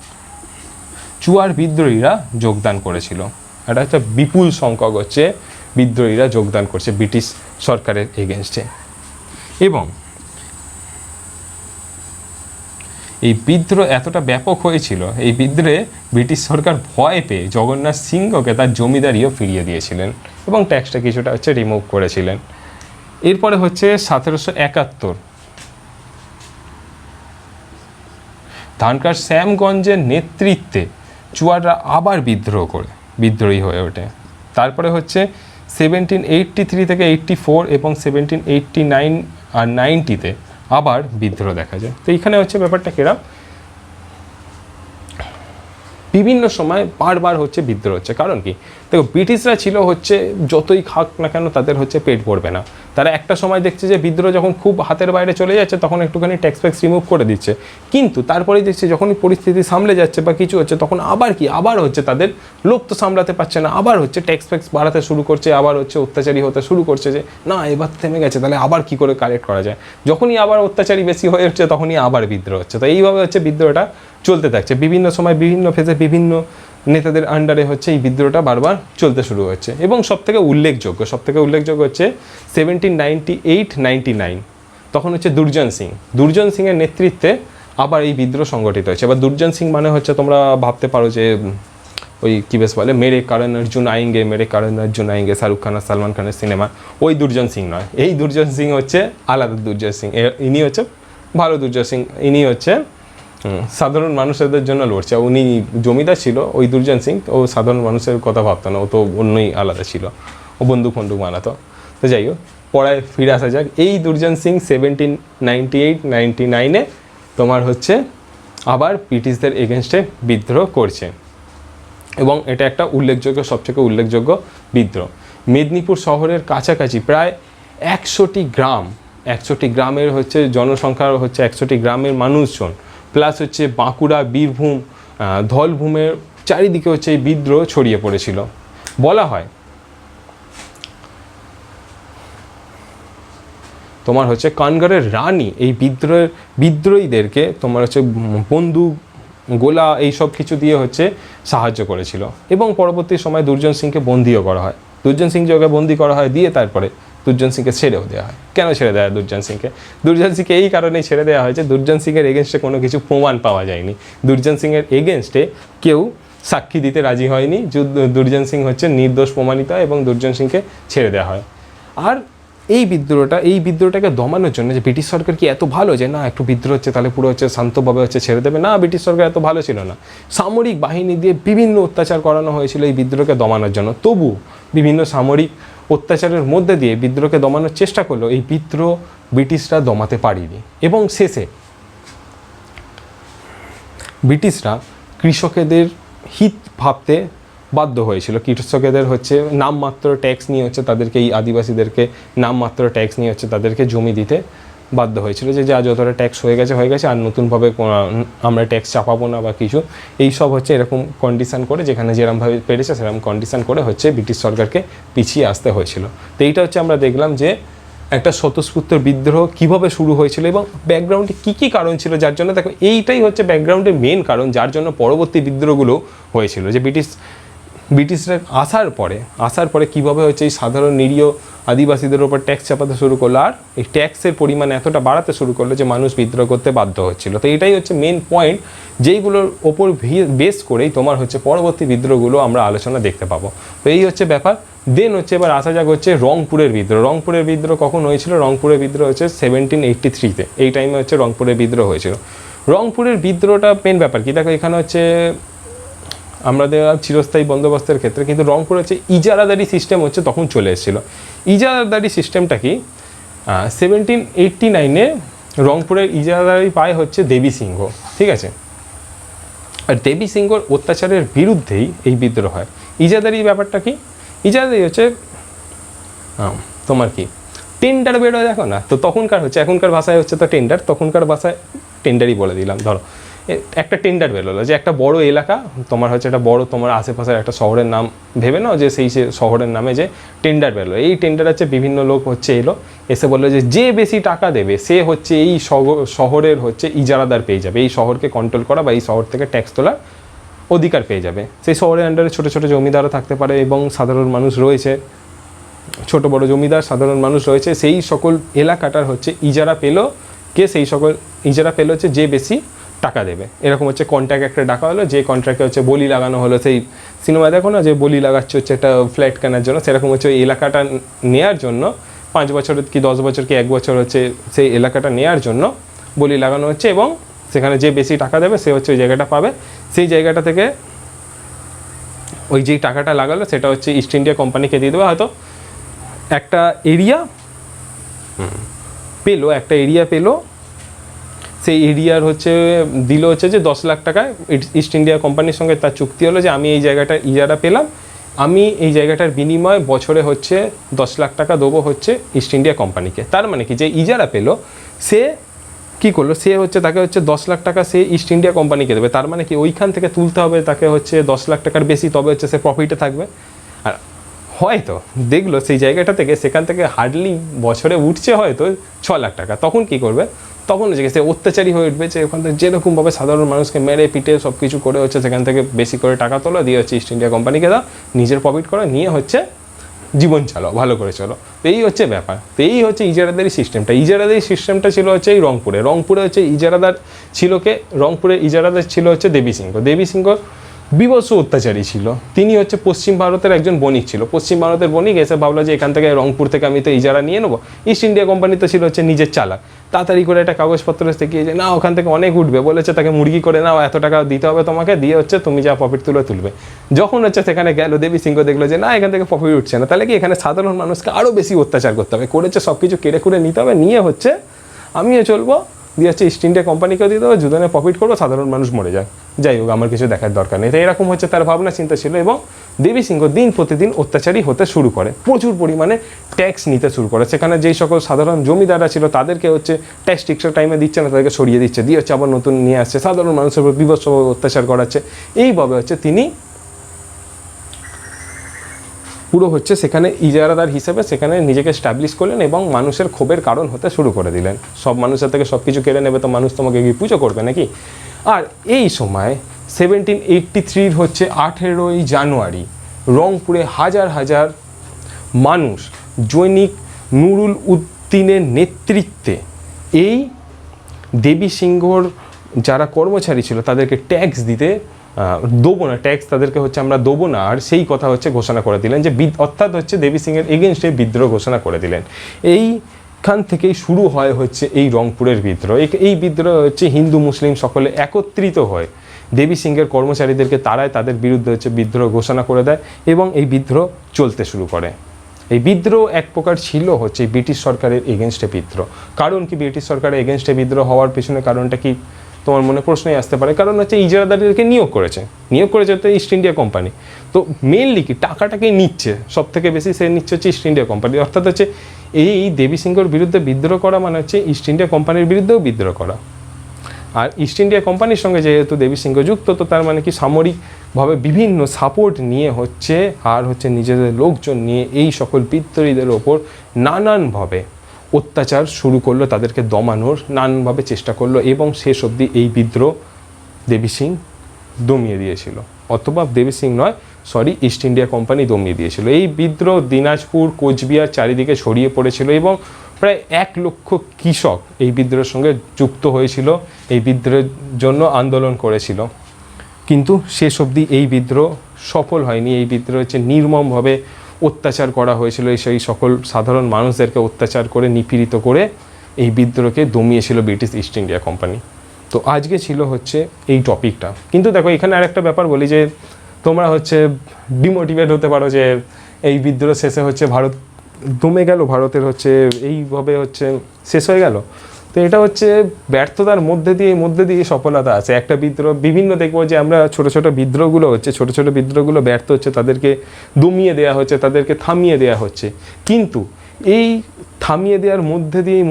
চুয়ার বিদ্রোহীরা যোগদান করেছিল। এটা একটা বিপুল সংখ্যক হচ্ছে বিদ্রোহীরা যোগদান করছে ব্রিটিশ সরকারের এগেনস্টে। এবং এই বিদ্রোহ এতটা ব্যাপক হয়েছিল, এই বিদ্রোহে ব্রিটিশ সরকার ভয় পেয়ে জগন্নাথ সিংহকে তার জমিদারিও ফিরিয়ে দিয়েছিলেন এবং ট্যাক্সটা কিছুটা হচ্ছে রিমুভ করেছিলেন। এরপরে হচ্ছে 1771 ধানকার শ্যামগঞ্জের নেতৃত্বে চুয়াররা আবার বিদ্রোহী হয়ে ওঠে। তারপরে হচ্ছে 1783 থেকে 84 এবং 1789 আর 90-তে আবার বিদ্রোহ দেখা যায়। তো এইখানে হচ্ছে ব্যাপারটা কেরাম, বিভিন্ন সময় বারবার হচ্ছে বিদ্রোহ হচ্ছে। কারণ কি? দেখো, ব্রিটিশরা ছিল হচ্ছে যতই খাক না কেন তাদের হচ্ছে পেট ভরবে না। তারা একটা সময় দেখছে যে বিদ্রোহ যখন খুব হাতের বাইরে চলে যাচ্ছে তখন একটুখানি ট্যাক্স ফ্যাক্স রিমুভ করে দিচ্ছে, কিন্তু তারপরেই দেখছে যখনই পরিস্থিতি সামলে যাচ্ছে বা কিছু হচ্ছে তখন আবার হচ্ছে তাদের লোভ তো সামলাতে পারছে না, আবার হচ্ছে ট্যাক্স ফ্যাক্স বাড়াতে শুরু করছে, আবার হচ্ছে অত্যাচারী হতে শুরু করছে যে না এবার থেমে গেছে, তাহলে আবার কি করে কালেক্ট করা যায়। যখনই আবার অত্যাচারী বেশি হয়ে হচ্ছে তখনই আবার বিদ্রোহ হচ্ছে। তো এইভাবে হচ্ছে বিদ্রোহটা চলতে থাকছে, বিভিন্ন সময় বিভিন্ন ফেজে বিভিন্ন নেতাদের আন্ডারে হচ্ছে এই বিদ্রোহটা বারবার চলতে শুরু হচ্ছে। এবং সবথেকে উল্লেখযোগ্য হচ্ছে 1798-99 তখন হচ্ছে দুর্জন সিংয়ের নেতৃত্বে আবার এই বিদ্রোহ সংগঠিত হয়েছে। এবার দুর্জন সিং মানে হচ্ছে তোমরা ভাবতে পারো যে ওই কী বেশ বলে মেরে কারণ অর্জুন আয়েঙ্গে শাহরুখ খান আর সালমান খানের সিনেমা, ওই দুর্জন সিং নয়। এই দুর্জন সিং হচ্ছে আলাদা দুর্জন সিং, ইনি হচ্ছে ভালো দুর্জন সিং, ইনি হচ্ছে সাধারণ মানুষদের জন্য লড়ছে। উনি জমিদার ছিল, ওই দুর্জন সিং ও সাধারণ মানুষের কথা ভাবতো না, ও তো অন্যই আলাদা ছিল, ও বন্দুক বানাতো। তো যাই হোক, পড়ায় ফিরে আসা যাক। এই দুর্জন সিং 1798-99-এ তোমার হচ্ছে আবার ব্রিটিশদের এগেনস্টে বিদ্রোহ করছে এবং এটা একটা সবথেকে উল্লেখযোগ্য বিদ্রোহ। মেদিনীপুর শহরের কাছাকাছি প্রায় 100টি গ্রামের হচ্ছে জনসংখ্যার হচ্ছে 100টি গ্রামের মানুষজন প্লাস হচ্ছে বাঁকুড়া, বীরভূম, ধলভূমের চারিদিকে হচ্ছে এই বিদ্রোহ ছড়িয়ে পড়েছিল। বলা হয় তোমার হচ্ছে কানগড়ের রানী এই বিদ্রোহীদেরকে তোমার হচ্ছে বন্দুক, গোলা এইসব কিছু দিয়ে হচ্ছে সাহায্য করেছিল এবং পরবর্তী সময় দুর্জন সিংকে বন্দিও করা হয়। দুর্জন সিং যোগে বন্দি করা হয়, দিয়ে তারপরে দুর্জন সিংকে ছেড়েও দেওয়া হয়। কেন ছেড়ে দেওয়া হয় দুর্জন সিংকে? এই কারণেই ছেড়ে দেওয়া হয়েছে, দুর্জন সিংয়ের এগেনস্টে কোনো কিছু প্রমাণ পাওয়া যায়নি। দুর্জন সিংয়ের এগেনস্টে কেউ সাক্ষী দিতে রাজি হয়নি, দুর্জন সিং হচ্ছে নির্দোষ প্রমাণিত হয় এবং দুর্জন সিংকে ছেড়ে দেওয়া হয়। আর এই বিদ্রোহটাকে দমানোর জন্য যে ব্রিটিশ সরকার কি এত ভালো যে না একটু বিদ্রোহ হচ্ছে তাহলে পুরো হচ্ছে শান্তভাবে হচ্ছে ছেড়ে দেবে? না, ব্রিটিশ সরকার এত ভালো ছিল না। সামরিক বাহিনী দিয়ে বিভিন্ন অত্যাচার করানো হয়েছিল এই বিদ্রোহকে দমানোর জন্য, তবু বিভিন্ন সামরিক অত্যাচারের মধ্যে দিয়ে বিদ্রোহকে দমানোর চেষ্টা করলো, এই বিদ্রোহ ব্রিটিশরা দমাতে পারেনি এবং শেষে ব্রিটিশরা কৃষকদের হিত ভাবতে বাধ্য হয়েছিল। কৃষকদের হচ্ছে নামমাত্র ট্যাক্স নিয়ে হচ্ছে তাদেরকে, এই আদিবাসীদেরকে নামমাত্র ট্যাক্স নিয়ে হচ্ছে তাদেরকে জমি দিতে বাধ্য হয়েছিল যে যা যতটা ট্যাক্স হয়ে গেছে আর নতুনভাবে আমরা ট্যাক্স চাপাবো না বা কিছু, এই সব হচ্ছে এরকম কন্ডিশন করে, যেখানে যেরকমভাবে পেরেছে সেরকম কন্ডিশন করে হচ্ছে ব্রিটিশ সরকারকে পিছিয়ে আসতে হয়েছিল। তো এইটা হচ্ছে আমরা দেখলাম যে একটা স্বতঃস্ফূর্ত বিদ্রোহ কীভাবে শুরু হয়েছিল এবং ব্যাকগ্রাউন্ডে কী কারণ ছিল যার জন্য, দেখো এইটাই হচ্ছে ব্যাকগ্রাউন্ডের মেন কারণ যার জন্য পরবর্তী বিদ্রোহগুলো হয়েছিল। যে ব্রিটিশরা আসার পরে কীভাবে হচ্ছে এই সাধারণ নিরীহ আদিবাসীদের ওপর ট্যাক্স চাপাতে শুরু করলো আর এই ট্যাক্সের পরিমাণ এতটা বাড়াতে শুরু করলো যে মানুষ বিদ্রোহ করতে বাধ্য হচ্ছিল। তো এটাই হচ্ছে মেন পয়েন্ট, যেইগুলোর ওপর বেস করেই তোমার হচ্ছে পরবর্তী বিদ্রোহগুলো আমরা আলোচনা দেখতে পাবো। তো এই হচ্ছে ব্যাপার। দেন হচ্ছে এবার আসা যাক হচ্ছে রংপুরের বিদ্রোহ কখন হয়েছিল? রংপুরের বিদ্রোহ হচ্ছে 1783-তে, এই টাইমে হচ্ছে রংপুরের বিদ্রোহ হয়েছিল। রংপুরের বিদ্রোহটা মেন ব্যাপার কি, দেখো এখানে হচ্ছে আমাদের চিরস্থায়ী বন্দোবস্তের ক্ষেত্রে কিন্তু রংপুর হচ্ছে ইজারাদারি সিস্টেম হচ্ছে তখন চলে এসেছিলো। ইজারাদারি সিস্টেমটা কি, 1789-এ রংপুরের ইজারাদারি পায় হচ্ছে দেবী সিংহ, ঠিক আছে। আর দেবী সিংহর অত্যাচারের বিরুদ্ধেই এই বিদ্রোহ হয়। ইজারাদারি ব্যাপারটা কি? ইজারাদারি হচ্ছে তোমার কি টেন্ডার বেরোয় দেখো না, তো তখনকার হচ্ছে, এখনকার ভাষায় হচ্ছে তো টেন্ডার, তখনকার ভাষায় টেন্ডারই বলে দিলাম। ধরো একটা টেন্ডার বেরোলো যে একটা বড় এলাকা তোমার হচ্ছে একটা বড় তোমার আশেপাশের একটা শহরের নাম ভেবে নাও, যে সেই শহরের নামে যে টেন্ডার বেরোলো, এই টেন্ডার হচ্ছে বিভিন্ন লোক হচ্ছে এলো, এসে বললো যে বেশি টাকা দেবে সে হচ্ছে এই শহরের হচ্ছে ইজারাদার পেয়ে যাবে, এই শহরকে কন্ট্রোল করা বা এই শহর থেকে ট্যাক্স তোলার অধিকার পেয়ে যাবে। সেই শহরের আন্ডারে ছোটো ছোটো জমিদারও থাকতে পারে এবং সাধারণ মানুষ রয়েছে, ছোট বড় জমিদার সাধারণ মানুষ রয়েছে, সেই সকল এলাকাটার হচ্ছে ইজারা পেলো কে, সেই সকল ইজারা পেলো হচ্ছে যে বেশি টাকা দেবে। এরকম হচ্ছে কন্ট্রাক্ট একটা ডাকা হলো, যে কন্ট্রাক্টে হচ্ছে বলি লাগানো হলো, সেই সিনেমায় দেখো না যে বলি লাগাচ্ছে হচ্ছে একটা ফ্ল্যাট কেনার জন্য, সেরকম হচ্ছে ওই এলাকাটা নেওয়ার জন্য 5 বছর কি 10 বছর কি 1 বছর হচ্ছে সেই এলাকাটা নেওয়ার জন্য বলি লাগানো হচ্ছে, এবং সেখানে যে বেশি টাকা দেবে সে হচ্ছে ওই জায়গাটা পাবে। সেই জায়গাটা থেকে ওই যেই টাকাটা লাগালো সেটা হচ্ছে ইস্ট ইন্ডিয়া কোম্পানিকে দিয়ে দেবে। হয়তো একটা এরিয়া পেলো, সেই এরিয়ার হচ্ছে দিল হচ্ছে যে 10 লাখ টাকায়, ইস্ট ইন্ডিয়া কোম্পানির সঙ্গে তার চুক্তি হলো যে আমি এই জায়গাটার ইজারা পেলাম, আমি এই জায়গাটার বিনিময়ে বছরে হচ্ছে 10 লাখ টাকা দেবো হচ্ছে ইস্ট ইন্ডিয়া কোম্পানিকে। তার মানে কি, যে ইজারা পেলো সে কী করলো, সে হচ্ছে তাকে হচ্ছে 10 লাখ টাকা সে ইস্ট ইন্ডিয়া কোম্পানিকে দেবে। তার মানে কি, ওইখান থেকে তুলতে হবে তাকে হচ্ছে 10 লাখ টাকার বেশি, তবে হচ্ছে সে প্রফিটে থাকবে। আর হয়তো দেখলো সেই জায়গাটা থেকে সেখান থেকে হার্ডলি বছরে উঠছে হয়তো 6 লাখ টাকা, তখন কি করবে, তখন হচ্ছে সে অত্যাচারী হয়ে উঠবে, যে ওখান থেকে যেরকমভাবে সাধারণ মানুষকে মেরে পিটে সব কিছু করে হচ্ছে সেখান থেকে বেশি করে টাকা তোলা দিয়ে হচ্ছে ইস্ট ইন্ডিয়া কোম্পানিকে দাও, নিজের প্রফিট করো, নিয়ে হচ্ছে জীবন চালাও, ভালো করে চলো। তো এই হচ্ছে ব্যাপার। তো এই হচ্ছে ইজারাদারি সিস্টেমটা। ইজারাদারি সিস্টেমটা ছিল হচ্ছে এই রংপুরে হচ্ছে ইজারাদার ছিল কে, রংপুরে ইজারাদার ছিল হচ্ছে দেবী সিংহ বিভৎস অত্যাচারী ছিল। তিনি হচ্ছে পশ্চিম ভারতের একজন বণিক ছিল, পশ্চিম ভারতের বণিক এসে ভাবলো যে এখান থেকে রংপুর থেকে আমি তো ইজারা নিয়ে নেবো। ইস্ট ইন্ডিয়া কোম্পানি তো ছিল হচ্ছে নিজের চালাক, তাড়াতাড়ি করে একটা কাগজপত্র দেখিয়ে যে না ওখান থেকে অনেক উঠবে, বলেছে তাকে মুরগি করে নাও, এত টাকা দিতে হবে তোমাকে, দিয়ে হচ্ছে তুমি যা প্রফিট তুলবে। যখন হচ্ছে সেখানে গেল দেবী সিংহ দেখলো যে না এখান থেকে প্রফিট উঠছে না, তাহলে কি এখানে সাধারণ মানুষকে আরও বেশি অত্যাচার করতে হবে, করেছে সব কিছু কেড়ে নিতে হবে, নিয়ে হচ্ছে আমিও চলবো, দিয়ে হচ্ছে ইস্ট ইন্ডিয়া কোম্পানিকেও দিয়ে দেবো, দুজনে প্রফিট করবো, সাধারণ মানুষ মরে যায়, যাই হোক আমার কিছু দেখার দরকার নেই। তো এরকম হচ্ছে তার ভাবনা চিন্তা ছিল। এবং দেবী সিংহ দিন প্রতিদিন অত্যাচারী হতে শুরু করে, প্রচুর পরিমাণে ট্যাক্স নিতে শুরু করে। সেখানে যেই সকল সাধারণ জমিদাররা ছিল তাদেরকে হচ্ছে ট্যাক্স ঠিকঠাক টাইমে দিচ্ছে না, তাদেরকে সরিয়ে দিচ্ছে, দিয়ে হচ্ছে আবার নতুন নিয়ে আসছে, সাধারণ মানুষের উপর বিভৎসভাবে অত্যাচার করাচ্ছে। এইভাবে হচ্ছে তিনি পুরো হচ্ছে সেখানে ইজারাদার হিসেবে সেখানে নিজেকে স্ট্যাবলিশ করলেন এবং মানুষের ক্ষোভের কারণ হতে শুরু করে দিলেন। সব মানুষের থেকে সব কিছু কেড়ে নেবে তো মানুষ তোমাকে গিয়ে পুজো করবে নাকি। আর এই সময় 1783 হচ্ছে 18ই জানুয়ারি রংপুরে হাজার হাজার মানুষ জৈনিক নুরুল উদ্দিনের নেতৃত্বে এই দেবী সিংহর যারা কর্মচারী ছিল তাদেরকে ট্যাক্স দিতে দেবো না, ট্যাক্স তাদেরকে হচ্ছে আমরা দেবো না, আর সেই কথা হচ্ছে ঘোষণা করে দিলেন যে অর্থাৎ হচ্ছে দেবী সিংহের এগেনস্টে বিদ্রোহ ঘোষণা করে দিলেন। এইখান থেকেই শুরু হয় হচ্ছে এই রংপুরের বিদ্রোহ। এই বিদ্রোহ হচ্ছে হিন্দু মুসলিম সকলে একত্রিত হয় দেবী সিংহের কর্মচারীদেরকে তারাই তাদের বিরুদ্ধে হচ্ছে বিদ্রোহ ঘোষণা করে দেয় এবং এই বিদ্রোহ চলতে শুরু করে। এই বিদ্রোহ এক প্রকার ছিল হচ্ছে ব্রিটিশ সরকারের এগেনস্টে বিদ্রোহ। কারণ কি ব্রিটিশ সরকারের এগেনস্টে বিদ্রোহ হওয়ার পেছনে কারণটা কি তোমার মনে প্রশ্নই আসতে পারে। কারণ হচ্ছে ইজারাদারদেরকে নিয়োগ করেছে তো ইস্ট ইন্ডিয়া কোম্পানি, তো মেনলি কি টাকাটাকে নিচ্ছে, সব থেকে বেশি সে নিচ্ছে হচ্ছে ইস্ট ইন্ডিয়া কোম্পানি। অর্থাৎ হচ্ছে এই দেবী সিংহর বিরুদ্ধে বিদ্রোহ করা মানে হচ্ছে ইস্ট ইন্ডিয়া কোম্পানির বিরুদ্ধেও বিদ্রোহ করা। আর ইস্ট ইন্ডিয়া কোম্পানির সঙ্গে যেহেতু দেবী সিংহ যুক্ত, তো তার মানে কি সামরিকভাবে বিভিন্ন সাপোর্ট নিয়ে হচ্ছে আর হচ্ছে নিজেদের লোকজন নিয়ে এই সকল বিদ্রোহীদের ওপর নানানভাবে অত্যাচার শুরু করলো, তাদেরকে দমানোর নানানভাবে চেষ্টা করলো এবং শেষ অবধি এই বিদ্রোহ দেবী সিং দমিয়ে দিয়েছিল, অথবা দেবী সিং নয় সরি ইস্ট ইন্ডিয়া কোম্পানি দমিয়ে দিয়েছিল। এই বিদ্রোহ দিনাজপুর কোচবিহার চারিদিকে ছড়িয়ে পড়েছিল এবং প্রায় 1 লক্ষ কৃষক এই বিদ্রোহের সঙ্গে যুক্ত হয়েছিল, এই বিদ্রোহের জন্য আন্দোলন করেছিল। কিন্তু শেষ অবধি এই বিদ্রোহ সফল হয়নি। এই বিদ্রোহ হচ্ছে নির্মমভাবে অত্যাচার করা হয়েছিল, সেই সকল সাধারণ মানুষদেরকে অত্যাচার করে নিপীড়িত করে এই বিদ্রোহকে দমিয়েছিল ব্রিটিশ ইস্ট ইন্ডিয়া কোম্পানি। তো আজকে ছিল হচ্ছে এই টপিকটা। কিন্তু দেখো এখানে আরেকটা ব্যাপার বলি যে তোমরা হচ্ছে ডিমোটিভেট হতে পারো যে এই বিদ্রোহ শেষে হচ্ছে ভারত দমে গেল, ভারতের হচ্ছে এইভাবে হচ্ছে শেষ হয়ে গেল। তো এটা হচ্ছে ব্যর্থতার মধ্যে দিয়ে সফলতা আছে। একটা বিদ্রোহ বিভিন্ন দেখবো যে আমরা ছোট ছোট বিদ্রোহগুলো ব্যর্থ হচ্ছে, তাদেরকে দমিয়ে দেওয়া হচ্ছে, তাদেরকে থামিয়ে দেওয়া হচ্ছে। কিন্তু এই থামিয়ে দেওয়ার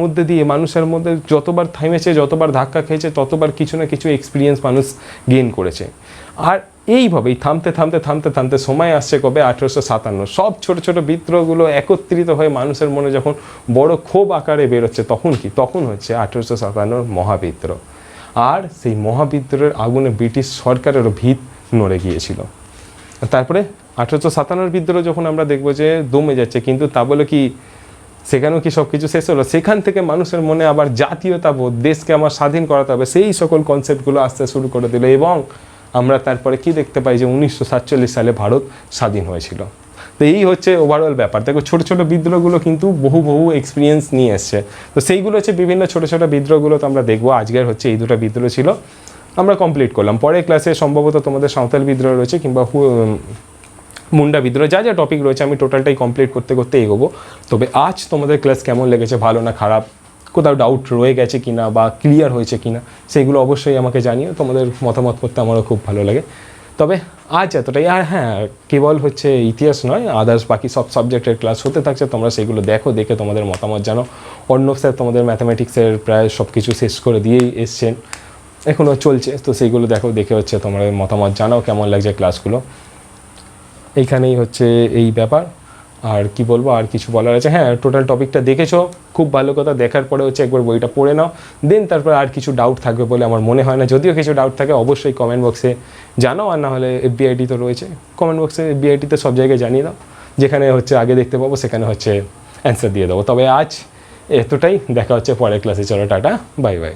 মধ্যে দিয়ে মানুষের মধ্যে যতবার থামেছে, যতবার ধাক্কা খেয়েছে, ততবার কিছু না কিছু এক্সপিরিয়েন্স মানুষ গেইন করেছে। আর এইভাবেই থামতে সময় আসছে কবে 1857, সব ছোট ছোট বিদ্রোহগুলো একত্রিত হয়ে মানুষের মনে যখন বড় ক্ষোভ আকারে বেরোচ্ছে, তখন হচ্ছে 1857 মহাবিদ্রোহ। আর সেই মহাবিদ্রোহের আগুনে ব্রিটিশ সরকারেরও ভিত নড়ে গিয়েছিল। তারপরে 1857 বিদ্রোহ যখন আমরা দেখবো যে দমে যাচ্ছে, কিন্তু তা বলে কি সেখানেও কি সব কিছু শেষ হলো? সেখান থেকে মানুষের মনে আবার জাতীয়তাবোধ, দেশকে আমার স্বাধীন করাতে হবে, সেই সকল কনসেপ্টগুলো আসতে শুরু করে দিল। এবং আমরা তারপরে কি দেখতে পাই যে 1947 সালে ভারত স্বাধীন হয়েছিল। তো এই হচ্ছে ওভারঅল ব্যাপার। দেখো ছোটো ছোটো বিদ্রোহগুলো কিন্তু বহু এক্সপিরিয়েন্স নিয়ে এসছে। তো সেইগুলো হচ্ছে বিভিন্ন ছোটো ছোটো বিদ্রোহগুলো তো আমরা দেখবো। আজকের হচ্ছে এই দুটো বিদ্রোহ ছিল, আমরা কমপ্লিট করলাম। পরের ক্লাসে সম্ভবত তোমাদের সাঁওতাল বিদ্রোহ রয়েছে কিংবা মুন্ডা বিদ্রোহ, যা টপিক রয়েছে আমি টোটালটাই কমপ্লিট করতে এগোবো। তবে আজ তোমাদের ক্লাস কেমন লেগেছে, ভালো না খারাপ, কোথাও ডাউট রয়ে গেছে কিনা বা ক্লিয়ার হয়েছে কিনা, সেইগুলো অবশ্যই আমাকে জানিও। তোমাদের মতামত করতে আমারও খুব ভালো লাগে। তবে আজ এতটাই। আর হ্যাঁ, কেবল হচ্ছে ইতিহাস নয়, আদার্স বাকি সব সাবজেক্টের ক্লাস হতে থাকছে, তোমরা সেগুলো দেখে তোমাদের মতামত জানো। অর্ণব স্যার তোমাদের ম্যাথামেটিক্সের প্রায় সব কিছু শেষ করে দিয়েই এসছেন, এখনও চলছে। তো সেইগুলো দেখে হচ্ছে তোমাদের মতামত জানাও কেমন লাগছে ক্লাসগুলো। এইখানেই হচ্ছে এই ব্যাপার। আর কি বলবো, আর কিছু বলার আছে? হ্যাঁ, টোটাল টপিকটা দেখেছো, খুব ভালো কথা। দেখার পরে হচ্ছে একবার বইটা পড়ে নাও, দেন তারপর আর কিছু ডাউট থাকবে বলে আমার মনে হয় না। যদিও কিছু ডাউট থাকে অবশ্যই কমেন্ট বক্সে জানাও, আর না হলে FBID তো রয়েছে, কমেন্ট বক্সে FBID-তে সব জায়গায় জানিয়ে দাও, যেখানে হচ্ছে আগে দেখতে পাবো সেখানে হচ্ছে অ্যান্সার দিয়ে দেবো। তবে আজ এতটাই, দেখা হচ্ছে পরের ক্লাসে। চলো টাটা, বাই বাই।